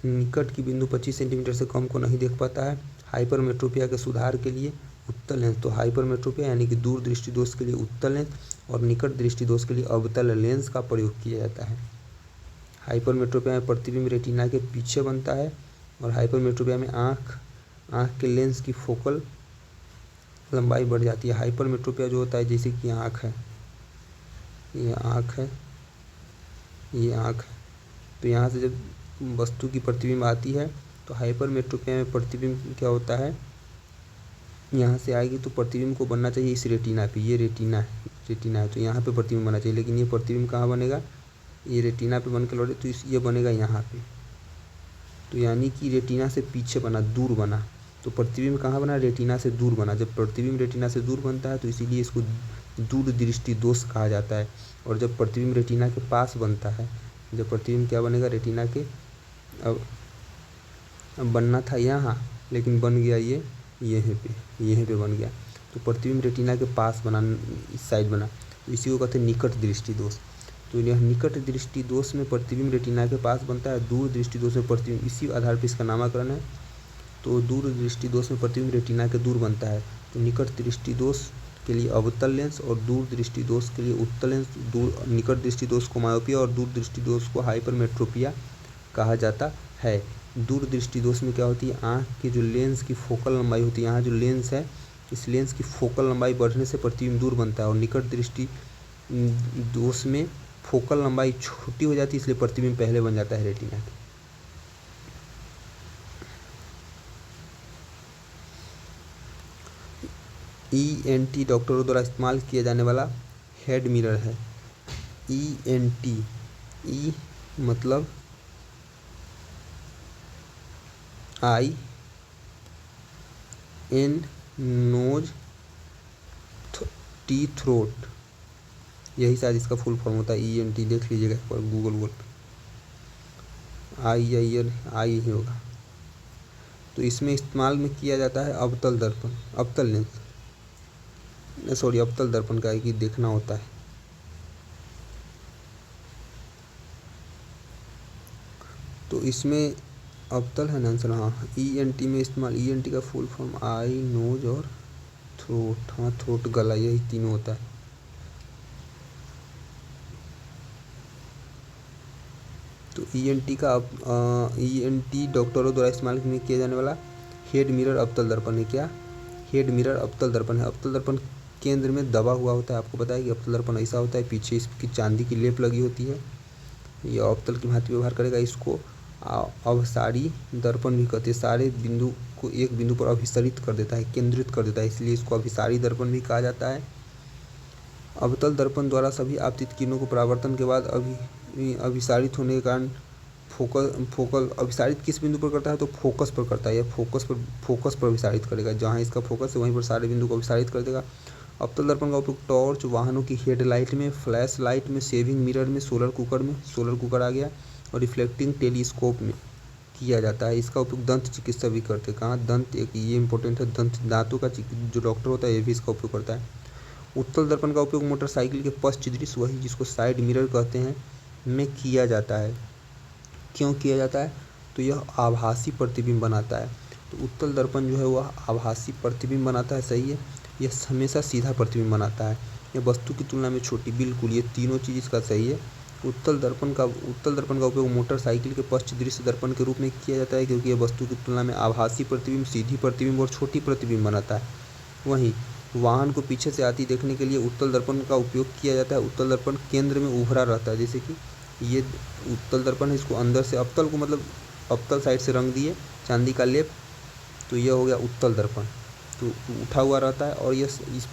निकट की बिंदु 25 सेंटीमीटर से कम को नहीं देख पाता है। हाइपरमेट्रोपिया के सुधार के लिए उत्तल लेंस, तो हाइपरमेट्रोपिया यानी कि दूर दृष्टि दोष के लिए उत्तल लेंस और निकट दृष्टि दोष के लिए अवतल लेंस का प्रयोग किया जाता है। हाइपरमेट्रोपिया में प्रतिबिंब रेटिना के पीछे बनता है और हाइपरमेट्रोपिया में आँख के लेंस की फोकल लंबाई बढ़ जाती है। हाइपरमेट्रोपिया जो होता है, जैसे कि आँख है, ये आँख है, ये आँख है, तो यहाँ से जब वस्तु की प्रतिबिंब आती है तो हाइपरमेट्रोपिया में प्रतिबिंब क्या होता है, यहाँ से आएगी तो प्रतिबिंब को बनना चाहिए इस रेटिना पे, ये रेटिना है तो यहाँ पे प्रतिबिंब बनना चाहिए, लेकिन ये प्रतिबिंब कहाँ बनेगा, ये रेटिना पे बन के लौटे तो ये बनेगा यहाँ पे, तो यानी कि रेटिना से पीछे बना, दूर बना, तो प्रतिबिंब कहाँ बना, रेटिना से दूर बना। जब प्रतिबिंब रेटिना से दूर बनता है तो इसीलिए इसको दूर दृष्टि दोष कहा जाता है। और जब प्रतिबिंब रेटिना के पास बनता है, जब प्रतिबिंब क्या बनेगा, रेटिना के अब बनना था यहाँ, लेकिन बन गया ये यहीं पे बन गया, तो प्रतिबिंब रेटिना के पास बना, इस साइड बना, तो इसी को कहते हैं निकट दृष्टि दोष। तो यह निकट दृष्टि दोष में प्रतिबिंब रेटिना के पास बनता है, दूर दृष्टि दोष में प्रतिबिंब, इसी आधार पर इसका नामकरण है। तो दूर दृष्टि दोष में प्रतिबिंब रेटिना के दूर बनता है, तो निकट दृष्टि दोष के लिए अवतल लेंस और दूर दृष्टि दोष के लिए उत्तल लेंस। निकट दृष्टि दोष को मायोपिया और दूर दृष्टि दोष को हाइपरमेट्रोपिया कहा जाता है। दूर दृष्टि दोष में क्या होती है, आँख की जो लेंस की फोकल लंबाई होती है, यहाँ जो लेंस है, इस लेंस की फोकल लंबाई बढ़ने से प्रतिबिंब दूर बनता है। और निकट दृष्टि दोष में फोकल लंबाई छोटी हो जाती है, इसलिए प्रतिबिंब पहले बन जाता है रेटिना के। ENT डॉक्टरों द्वारा इस्तेमाल किया जाने वाला हेड मिरर है। ENT, ई मतलब आई, एन नोज, टी थ्रोट, यही शायद इसका फुल फॉर्म होता है। ENT देख लीजिएगा एक बार गूगल पे, आई या ईयर, आई ही होगा। तो इसमें इस्तेमाल में किया जाता है अवतल दर्पण, अवतल लेंस, सॉरी अवतल दर्पण का है कि देखना होता है। तो इसमें अवतल है ना आंसर, हाँ। ENT में इस्तेमाल, ENT का फुल फॉर्म आई, नोज और थ्रोट, हाँ थ्रोट, गला, यही तीनों होता है। तो ENT डॉक्टरों द्वारा इस्तेमाल में किया जाने वाला हेड मिरर अवतल दर्पण है। क्या, हेड मिरर अवतल दर्पण है। अवतल दर्पण केंद्र में दबा हुआ होता है, आपको पता है कि अवतल दर्पण ऐसा होता है, पीछे इसकी चांदी की लेप लगी होती है, यह अवतल की भांति व्यवहार करेगा। इसको अभिसारी दर्पण भी कहते हैं, सारे बिंदु को एक बिंदु पर अभिसरित कर देता है, केंद्रित कर देता है, इसलिए इसको अभिसारी दर्पण भी कहा जाता है। अवतल दर्पण द्वारा सभी आपतित किरणों को परावर्तन के बाद अभिसारित होने के कारण फोकल अभिसारित किस बिंदु पर करता है, तो फोकस पर करता है। यह फोकस पर अभिसारित करेगा, जहाँ इसका फोकस है वहीं पर सारे बिंदु को अभिसारित कर देगा। अवतल दर्पण का उपयोग टॉर्च, वाहनों की हेडलाइट में, फ्लैश लाइट में, सेविंग मिरर में, सोलर कुकर आ गया, और रिफ्लेक्टिंग टेलीस्कोप में किया जाता है। इसका उपयोग दंत चिकित्सा भी करते हैं। कहाँ, दंत, एक ये इंपॉर्टेंट है, दांतों का जो डॉक्टर होता है ये भी इसका उपयोग करता है। उत्तल दर्पण का उपयोग मोटरसाइकिल के पश्च दृश्य, वही जिसको साइड मिरर कहते हैं, में किया जाता है। क्यों किया जाता है, तो यह आभासी प्रतिबिंब बनाता है। तो उत्तल दर्पण जो है वह आभासी प्रतिबिंब बनाता है, सही है। यह हमेशा सीधा प्रतिबिंब बनाता है, यह वस्तु की तुलना में छोटी, बिल्कुल, ये तीनों चीज़ इसका सही है। उत्तल दर्पण का उपयोग मोटरसाइकिल के पश्च दृश्य दर्पण के रूप में किया जाता है, क्योंकि यह वस्तु की तुलना में आभासी प्रतिबिंब, सीधी प्रतिबिंब और छोटी प्रतिबिंब बनाता है। वहीं वाहन को पीछे से आती देखने के लिए उत्तल दर्पण का उपयोग किया जाता है। उत्तल दर्पण केंद्र में उभरा रहता है, जैसे कि ये उत्तल दर्पण है, इसको अंदर से अवतल को मतलब अवतल साइड से रंग दिए चांदी का लेप, तो यह हो गया उत्तल दर्पण। तो उठा हुआ रहता है और यह इस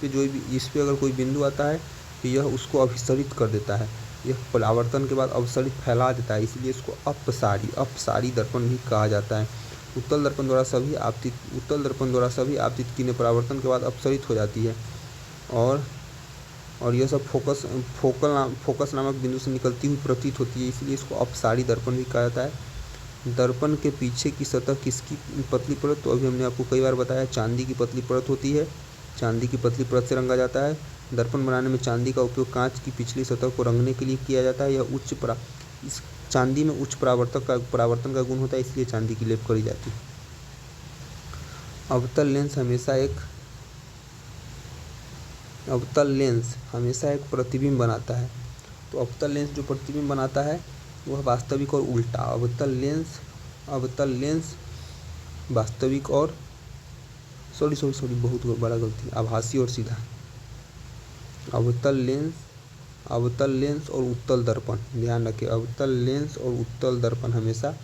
पे अगर कोई बिंदु आता है तो यह उसको अभिसरित कर देता है, यह परावर्तन के बाद अवसरित फैला देता है, इसलिए इसको अपसारी दर्पण भी कहा जाता है। उत्तल दर्पण द्वारा सभी आपतित किरणें परावर्तन के बाद अपसरित हो जाती है और यह सब फोकस नामक बिंदु से निकलती हुई प्रतीत होती है, इसलिए इसको अपसारी दर्पण भी कहा जाता है। दर्पण के पीछे की सतह किसकी पतली परत, तो अभी हमने आपको कई बार बताया, चांदी की पतली परत होती है। चांदी की पतली परत से रंगा जाता है। दर्पण बनाने में चांदी का उपयोग कांच की पिछली सतह को रंगने के लिए किया जाता है। यह इस चांदी में उच्च परावर्तन का गुण होता है, इसलिए चांदी की लेप करी जाती है। अवतल लेंस हमेशा एक प्रतिबिंब बनाता है। तो अवतल लेंस जो प्रतिबिंब बनाता है वह वास्तविक और उल्टा। अवतल लेंस वास्तविक और बहुत बड़ा गलती, आभासी और सीधा। अवतल लेंस और उत्तल दर्पण, ध्यान रखें, अवतल लेंस और उत्तल दर्पण हमेशा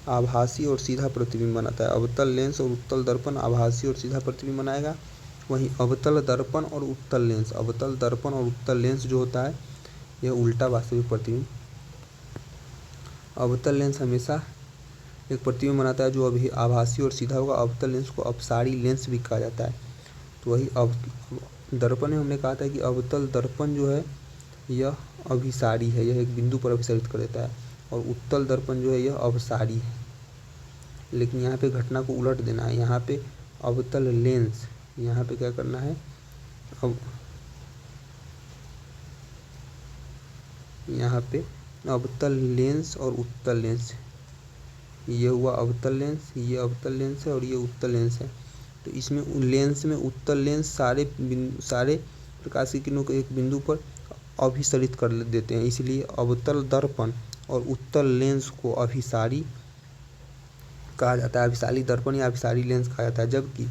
आभासी और सीधा प्रतिबिंब बनाता है। अवतल लेंस और उत्तल दर्पण आभासी और सीधा प्रतिबिंब बनाएगा। वहीं अवतल दर्पण और उत्तल लेंस जो होता है यह उल्टा वास्तविक प्रतिबिंब। अवतल लेंस हमेशा एक प्रतिबिंब बनाता है जो अभी आभासी और सीधा होगा। अवतल लेंस को अपसारी लेंस भी कहा जाता है। तो वही दर्पण में हमने कहा था कि अवतल दर्पण जो है यह अभिसारी है, यह एक बिंदु पर अभिसारित कर देता है, और उत्तल दर्पण जो है यह अपसारी है। लेकिन यहाँ पे घटना को उलट देना है। यहाँ पे अवतल लेंस, यहाँ पे क्या करना है, अब यहाँ पे अवतल लेंस और उत्तल लेंस, ये हुआ अवतल लेंस, ये अवतल लेंस है और ये उत्तल लेंस है। तो इसमें लेंस में उत्तल लेंस सारे प्रकाश की किरणों को एक बिंदु पर अभिसरित कर देते हैं, इसलिए अवतल दर्पण और उत्तल लेंस को अभिसारी कहा जाता है। अभिसारी दर्पण या अभिसारी लेंस कहा जाता है। जबकि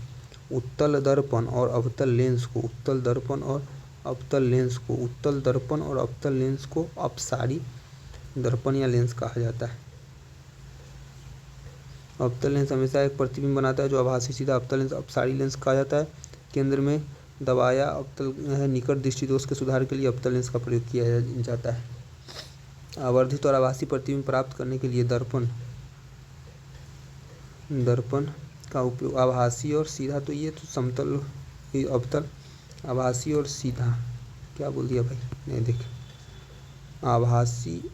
उत्तल दर्पण और अवतल लेंस को अपसारी दर्पण या लेंस कहा जाता है। अवतल लेंस हमेशा एक प्रतिबिंब बनाता है जो आभासी सीधा। अवतल लेंस अपसारी लेंस कहा जाता है। केंद्र में दबाया अवतल है, निकट दृष्टि दोष के सुधार के लिए अवतल लेंस का प्रयोग किया जाता है। आवर्धित और आभासी प्रतिबिंब प्राप्त करने के लिए दर्पण का उपयोग आभासी और सीधा, तो ये तो समतल अवतल, आभासी और सीधा, क्या बोल दिया भाई, नहीं देख, आभासी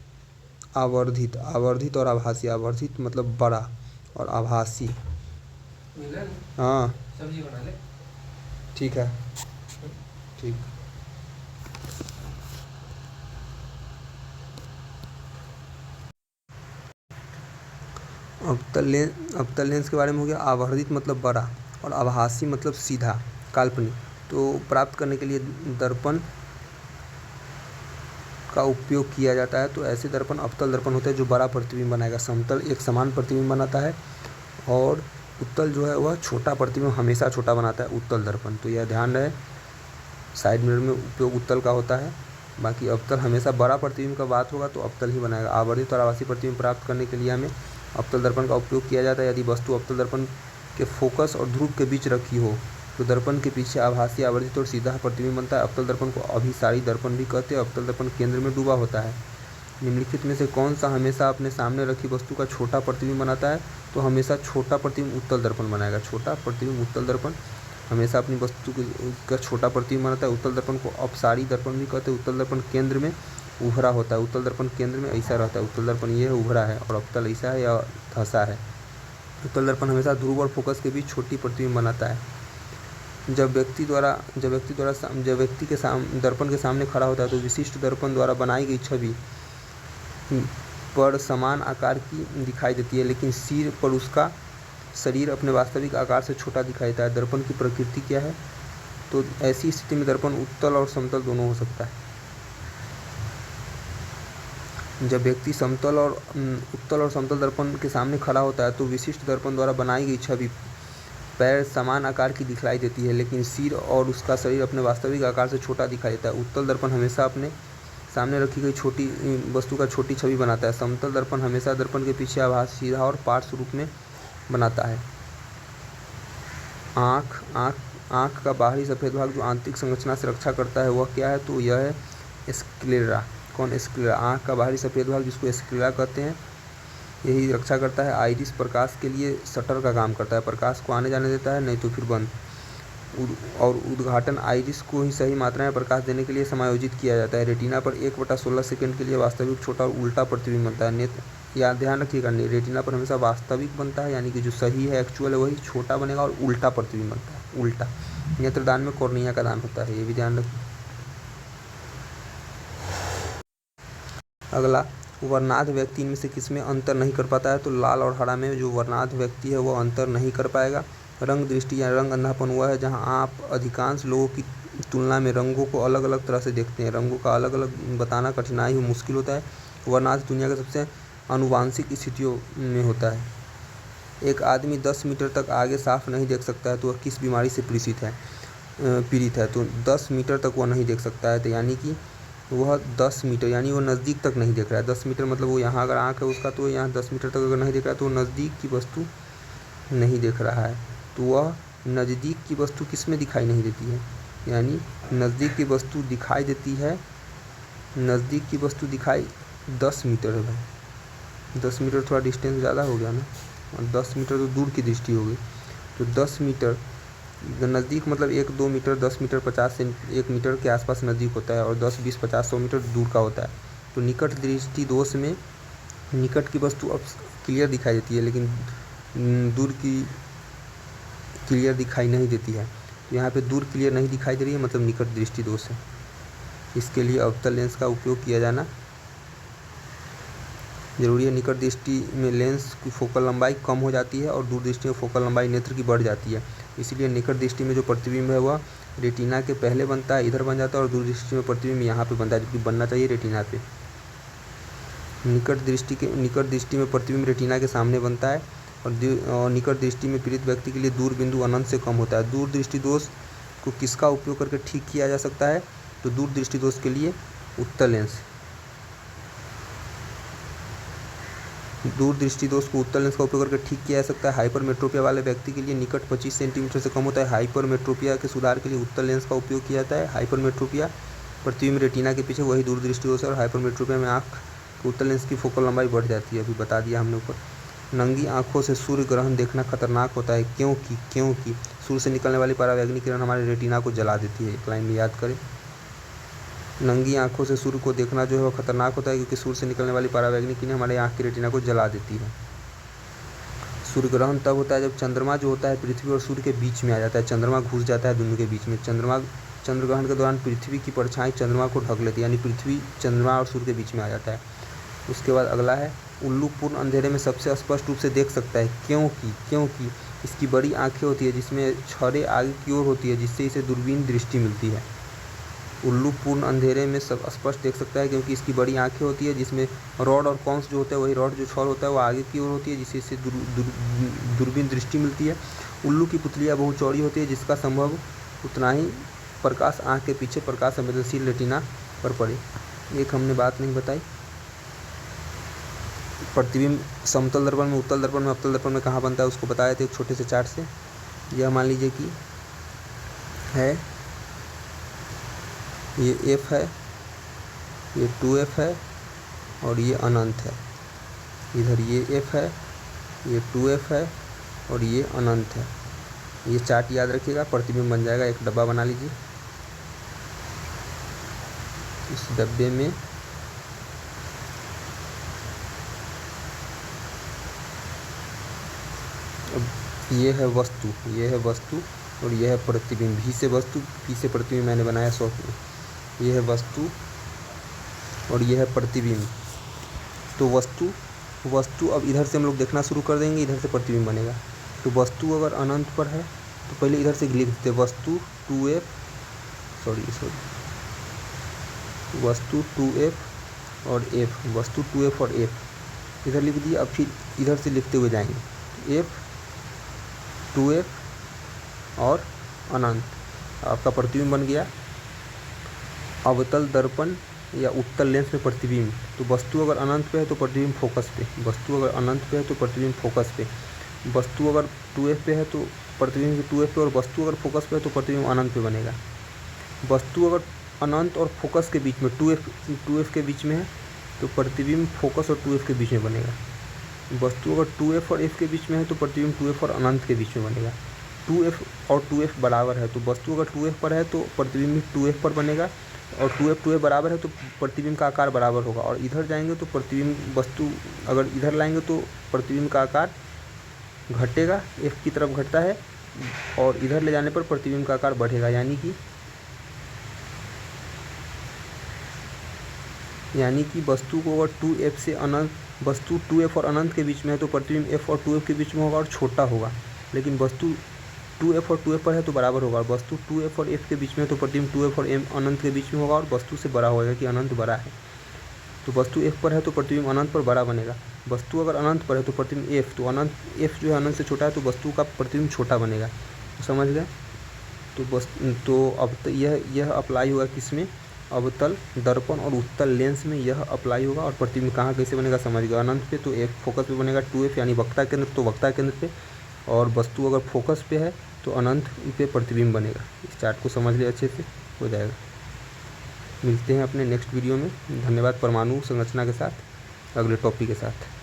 आवर्धित और आभासी। आवर्धित मतलब बड़ा और आभासी, हाँ सब्जी बना ले, ठीक है, ठीक। अवतल लेंस के बारे में हो गया। आवर्धित मतलब बड़ा और आभासी मतलब सीधा, काल्पनिक। तो प्राप्त करने के लिए दर्पण का उपयोग किया जाता है। तो ऐसे दर्पण अवतल दर्पण होते हैं जो बड़ा प्रतिबिंब बनाएगा। समतल एक समान प्रतिबिंब बनाता है और उत्तल जो है वह छोटा प्रतिबिंब हमेशा छोटा बनाता है, उत्तल दर्पण। तो यह ध्यान रहे, साइड मिरर में उपयोग उत्तल का होता है, बाकी अवतल हमेशा बड़ा प्रतिबिंब का बात होगा तो अवतल ही बनाएगा। आवर्धित और आभासी प्रतिबिंब प्राप्त करने के लिए हमें अवतल दर्पण का उपयोग किया जाता है। यदि वस्तु अवतल दर्पण के फोकस और ध्रुव के बीच रखी हो तो दर्पण के पीछे आभासी, आवर्धित और सीधा प्रतिबिंब बनता है। अवतल दर्पण को अभिसारी दर्पण भी कहते हैं। अवतल दर्पण केंद्र में डूबा होता है। निम्नलिखित में से कौन सा हमेशा अपने सामने रखी वस्तु का छोटा प्रतिबिंब बनाता है? तो हमेशा छोटा प्रतिबिंब उत्तल दर्पण बनाएगा। छोटा प्रतिबिंब उत्तल दर्पण हमेशा अपनी वस्तु का छोटा प्रतिबिंब बनाता है। उत्तल दर्पण को अपसारी दर्पण भी कहते हैं। उत्तल दर्पण केंद्र में उभरा होता है। उत्तल दर्पण केंद्र में ऐसा रहता है। उत्तल दर्पण ये है उभरा है, और अवतल ऐसा है या धंसा है। उत्तल दर्पण हमेशा ध्रुव और फोकस के बीच छोटी प्रतिबिंब बनाता है। जब व्यक्ति दर्पण के सामने खड़ा होता है तो विशिष्ट दर्पण द्वारा बनाई गई छवि पर समान आकार की दिखाई देती है, लेकिन सिर पर उसका शरीर अपने वास्तविक आकार से छोटा दिखाई देता है। दर्पण की प्रकृति क्या है? तो ऐसी स्थिति में दर्पण उत्तल और समतल दोनों हो सकता है। जब व्यक्ति उत्तल और समतल दर्पण के सामने खड़ा होता है तो विशिष्ट दर्पण द्वारा बनाई गई छवि पैर समान आकार की दिखलाई देती है, लेकिन सिर और उसका शरीर अपने वास्तविक आकार से छोटा दिखाई देता है। उत्तल दर्पण हमेशा अपने सामने रखी गई छोटी वस्तु का छोटी छवि बनाता है। समतल दर्पण हमेशा दर्पण के पीछे आभास, सीधा और पार्श्व रूप में बनाता है। आँख का बाहरी सफ़ेद भाग जो आंतरिक संरचना से रक्षा करता है वह क्या है? तो यह है स्क्लेरा। कौन? स्क्लेरा। आँख का बाहरी सफ़ेद भाग जिसको स्क्लेरा कहते हैं, यही रक्षा करता है। आइरिस प्रकाश के लिए शटर का काम करता है, प्रकाश को आने जाने देता है, नहीं तो फिर बंद। और उद्घाटन आइरिस को ही सही मात्रा में प्रकाश देने के लिए समायोजित किया जाता है। रेटिना पर 1/16 सेकंड के लिए वास्तविक छोटा और उल्टा प्रतिबिंब बनता है। नेत्र, या ध्यान रखिएगा, रेटिना पर हमेशा वास्तविक बनता है, यानी कि जो सही है, एक्चुअल है, वही छोटा बनेगा और उल्टा प्रतिबिंब बनता है, उल्टा। नेत्रदान में कॉर्निया का दान होता है, ये भी ध्यान रखें। अगला, वर्णांध व्यक्ति इनमें से किसमें अंतर नहीं कर पाता है? तो लाल और हरा में जो वर्णांध व्यक्ति है वो अंतर नहीं कर पाएगा। रंग दृष्टि या रंग अंधापन हुआ है जहाँ आप अधिकांश लोगों की तुलना में रंगों को अलग अलग तरह से देखते हैं। रंगों का अलग अलग बताना कठिनाई हो मुश्किल होता है। वर्णांध दुनिया के सबसे आनुवांशिक स्थितियों में होता है। एक आदमी 10 मीटर तक आगे साफ नहीं देख सकता है तो वह किस बीमारी से पीड़ित है? तो 10 मीटर तक वह नहीं देख सकता है, तो यानी कि वह 10 मीटर यानी वो नज़दीक तक नहीं देख रहा है। 10 मीटर मतलब वो यहाँ अगर आँख है उसका तो यहाँ 10 मीटर तक अगर नहीं देख रहा है तो वो नज़दीक की वस्तु नहीं देख रहा है। तो वह नज़दीक की वस्तु किस में दिखाई नहीं देती है? यानी नज़दीक की वस्तु दिखाई देती है, नज़दीक की वस्तु दिखाई 10 मीटर है भाई। 10 मीटर थोड़ा डिस्टेंस ज़्यादा हो गया ना, और 10 मीटर तो दूर की दृष्टि हो गई। तो 10 मीटर नज़दीक मतलब 1-2 मीटर, 10 मीटर 50 से 1 मीटर के आसपास नज़दीक होता है, और 10, 20, 50, 100 मीटर दूर का होता है। तो निकट दृष्टि दोष में निकट की वस्तु अब क्लियर दिखाई देती है लेकिन दूर की क्लियर दिखाई नहीं देती है। तो यहाँ पे दूर क्लियर नहीं दिखाई दे रही है मतलब निकट दृष्टि दोष है। इसके लिए अवतल लेंस का उपयोग किया जाना जरूरी है। निकट दृष्टि में लेंस की फोकल लंबाई कम हो जाती है और दूर दृष्टि में फोकल लंबाई नेत्र की बढ़ जाती है। इसीलिए निकट दृष्टि में जो प्रतिबिंब है वह रेटिना के पहले बनता है, इधर बन जाता है, और दूर दृष्टि में प्रतिबिंब यहाँ पे बनता है, जबकि बनना चाहिए रेटिना पे। निकट दृष्टि में प्रतिबिंब रेटिना के सामने बनता है, और निकट दृष्टि में पीड़ित व्यक्ति के लिए दूर बिंदु अनंत से कम होता है। दूर दृष्टि दोष को किसका उपयोग करके ठीक किया जा सकता है? तो दूर दृष्टि दोष के लिए उत्तल लेंस। दूर दृष्टि दोष को उत्तल लेंस का उपयोग करके ठीक किया जा सकता है। हाइपरमेट्रोपिया वाले व्यक्ति के लिए निकट 25 सेंटीमीटर से कम होता है। हाइपरमेट्रोपिया के सुधार के लिए उत्तल लेंस का उपयोग किया जाता है। हाइपरमेट्रोपिया प्रतिबिंब रेटिना के पीछे, वही दूर दृष्टि दोष है। और हाइपरमेट्रोपिया में आँख के उत्तल लेंस की फोकल लंबाई बढ़ जाती है, अभी बता दिया हमने ऊपर। नंगी आँखों से सूर्य ग्रहण देखना खतरनाक होता है, क्योंकि सूर्य से निकलने वाली परावैंगनी किरण हमारे रेटिना को जला देती है। एक लाइन में याद करें, नंगी आँखों से सूर्य को देखना जो है वो खतरनाक होता है क्योंकि सूर्य से निकलने वाली परावैंगनी किरणें हमारे आँख की रेटिना को जला देती है। सूर्य ग्रहण तब होता है जब चंद्रमा जो होता है पृथ्वी और सूर्य के बीच में आ जाता है। चंद्रमा घुस जाता है दोनों के बीच में। चंद्र ग्रहण के दौरान पृथ्वी की परछाई चंद्रमा को ढक लेती है, यानी पृथ्वी चंद्रमा और सूर्य के बीच में आ जाता है। उसके बाद अगला है, उल्लू पूर्ण अंधेरे में सबसे स्पष्ट रूप से देख सकता है, क्योंकि इसकी बड़ी आँखें होती है जिसमें छड़ें आगे की ओर होती है, जिससे इसे दूरबीन दृष्टि मिलती है। उल्लू पूर्ण अंधेरे में सब स्पष्ट देख सकता है क्योंकि इसकी बड़ी आँखें होती है जिसमें रॉड और कॉन्स जो होता है, वही रॉड जो छड़ होता है वो आगे की ओर होती है, जिससे इसे दूरबीन दृष्टि मिलती है। उल्लू की पुतलियाँ बहुत चौड़ी होती है जिसका संभव उतना ही प्रकाश आँख के पीछे प्रकाश संवेदनशील रेटिना पर पड़े। एक हमने बात नहीं बताई, प्रतिबिंब समतल दर्पण में, उत्तल दर्पण में, अवतल दर्पण में कहाँ बनता है उसको बताया था एक छोटे से चार्ट से। यह मान लीजिए कि है, ये F है, ये 2F है और ये अनंत है। इधर ये F है, ये 2F है और ये अनंत है। ये चार्ट याद रखिएगा, प्रतिबिंब बन जाएगा। एक डब्बा बना लीजिए, इस डब्बे में ये है वस्तु, ये है वस्तु और ये है प्रतिबिंब। भी से वस्तु, पी से प्रतिबिंब मैंने बनाया शॉर्ट में। ये है वस्तु और ये है प्रतिबिंब। तो वस्तु अब इधर से हम लोग देखना शुरू कर देंगे, इधर से प्रतिबिंब बनेगा। तो वस्तु अगर अनंत पर है तो पहले इधर से लिख देते वस्तु 2F, वस्तु 2F और F, वस्तु 2F और F इधर लिख दिया। अब फिर इधर से लिखते हुए जाएंगे, F 2F और अनंत, आपका प्रतिबिंब बन गया। अवतल दर्पण या उत्तल लेंस में प्रतिबिंब, तो वस्तु अगर अनंत पे है तो प्रतिबिंब फोकस पे, वस्तु अगर अनंत पे है तो प्रतिबिंब फोकस पे, वस्तु अगर 2F पे है तो प्रतिबिंब 2F पे, और वस्तु अगर फोकस पे है तो प्रतिबिंब अनंत पे बनेगा। वस्तु अगर अनंत और फोकस के बीच में 2F के बीच में है तो प्रतिबिंब फोकस और 2F के बीच में बनेगा। वस्तु अगर 2F और F के बीच में है तो प्रतिबिंब 2F और अनंत के बीच में बनेगा। 2F और 2F बराबर है तो वस्तु अगर 2F पर है तो प्रतिबिंब भी 2F पर बनेगा, और 2F बराबर है तो प्रतिबिंब का आकार बराबर होगा। और इधर जाएंगे तो प्रतिबिंब, वस्तु अगर इधर लाएंगे तो प्रतिबिंब का आकार घटेगा, F की तरफ घटता है, और इधर ले जाने पर प्रतिबिंब का आकार बढ़ेगा, यानी कि वस्तु को अगर 2f से अनंत, वस्तु 2f और अनंत के बीच में है तो प्रतिबिंब f और 2f के बीच में होगा और छोटा होगा। लेकिन वस्तु 2f और 2f पर है तो बराबर होगा, और वस्तु 2f और f के बीच में है तो प्रतिबिंब 2f और m अनंत के बीच में होगा और वस्तु से बड़ा होगा कि अनंत बड़ा है। तो वस्तु f पर है तो प्रतिबिंब अनंत पर बड़ा बनेगा। वस्तु अगर अनंत पर है तो प्रतिबिंब f, तो अनंत f जो है अनंत से छोटा है तो वस्तु का प्रतिबिंब छोटा बनेगा। तो समझ गए। तो अब यह अप्लाई होगा किसमें, अवतल दर्पण और उत्तल लेंस में यह अप्लाई होगा। और प्रतिबिंब कहाँ कैसे बनेगा समझ गए, अनंत पे तो एक फोकस पे बनेगा 2f यानी वक्ता केंद्र, तो वक्ता केंद्र पे, और वस्तु अगर फोकस पे है तो अनंत पे प्रतिबिंब बनेगा। इस चार्ट को समझ लिया अच्छे से, हो जाएगा। मिलते हैं अपने नेक्स्ट वीडियो में। धन्यवाद। परमाणु संरचना के साथ अगले टॉपिक के साथ।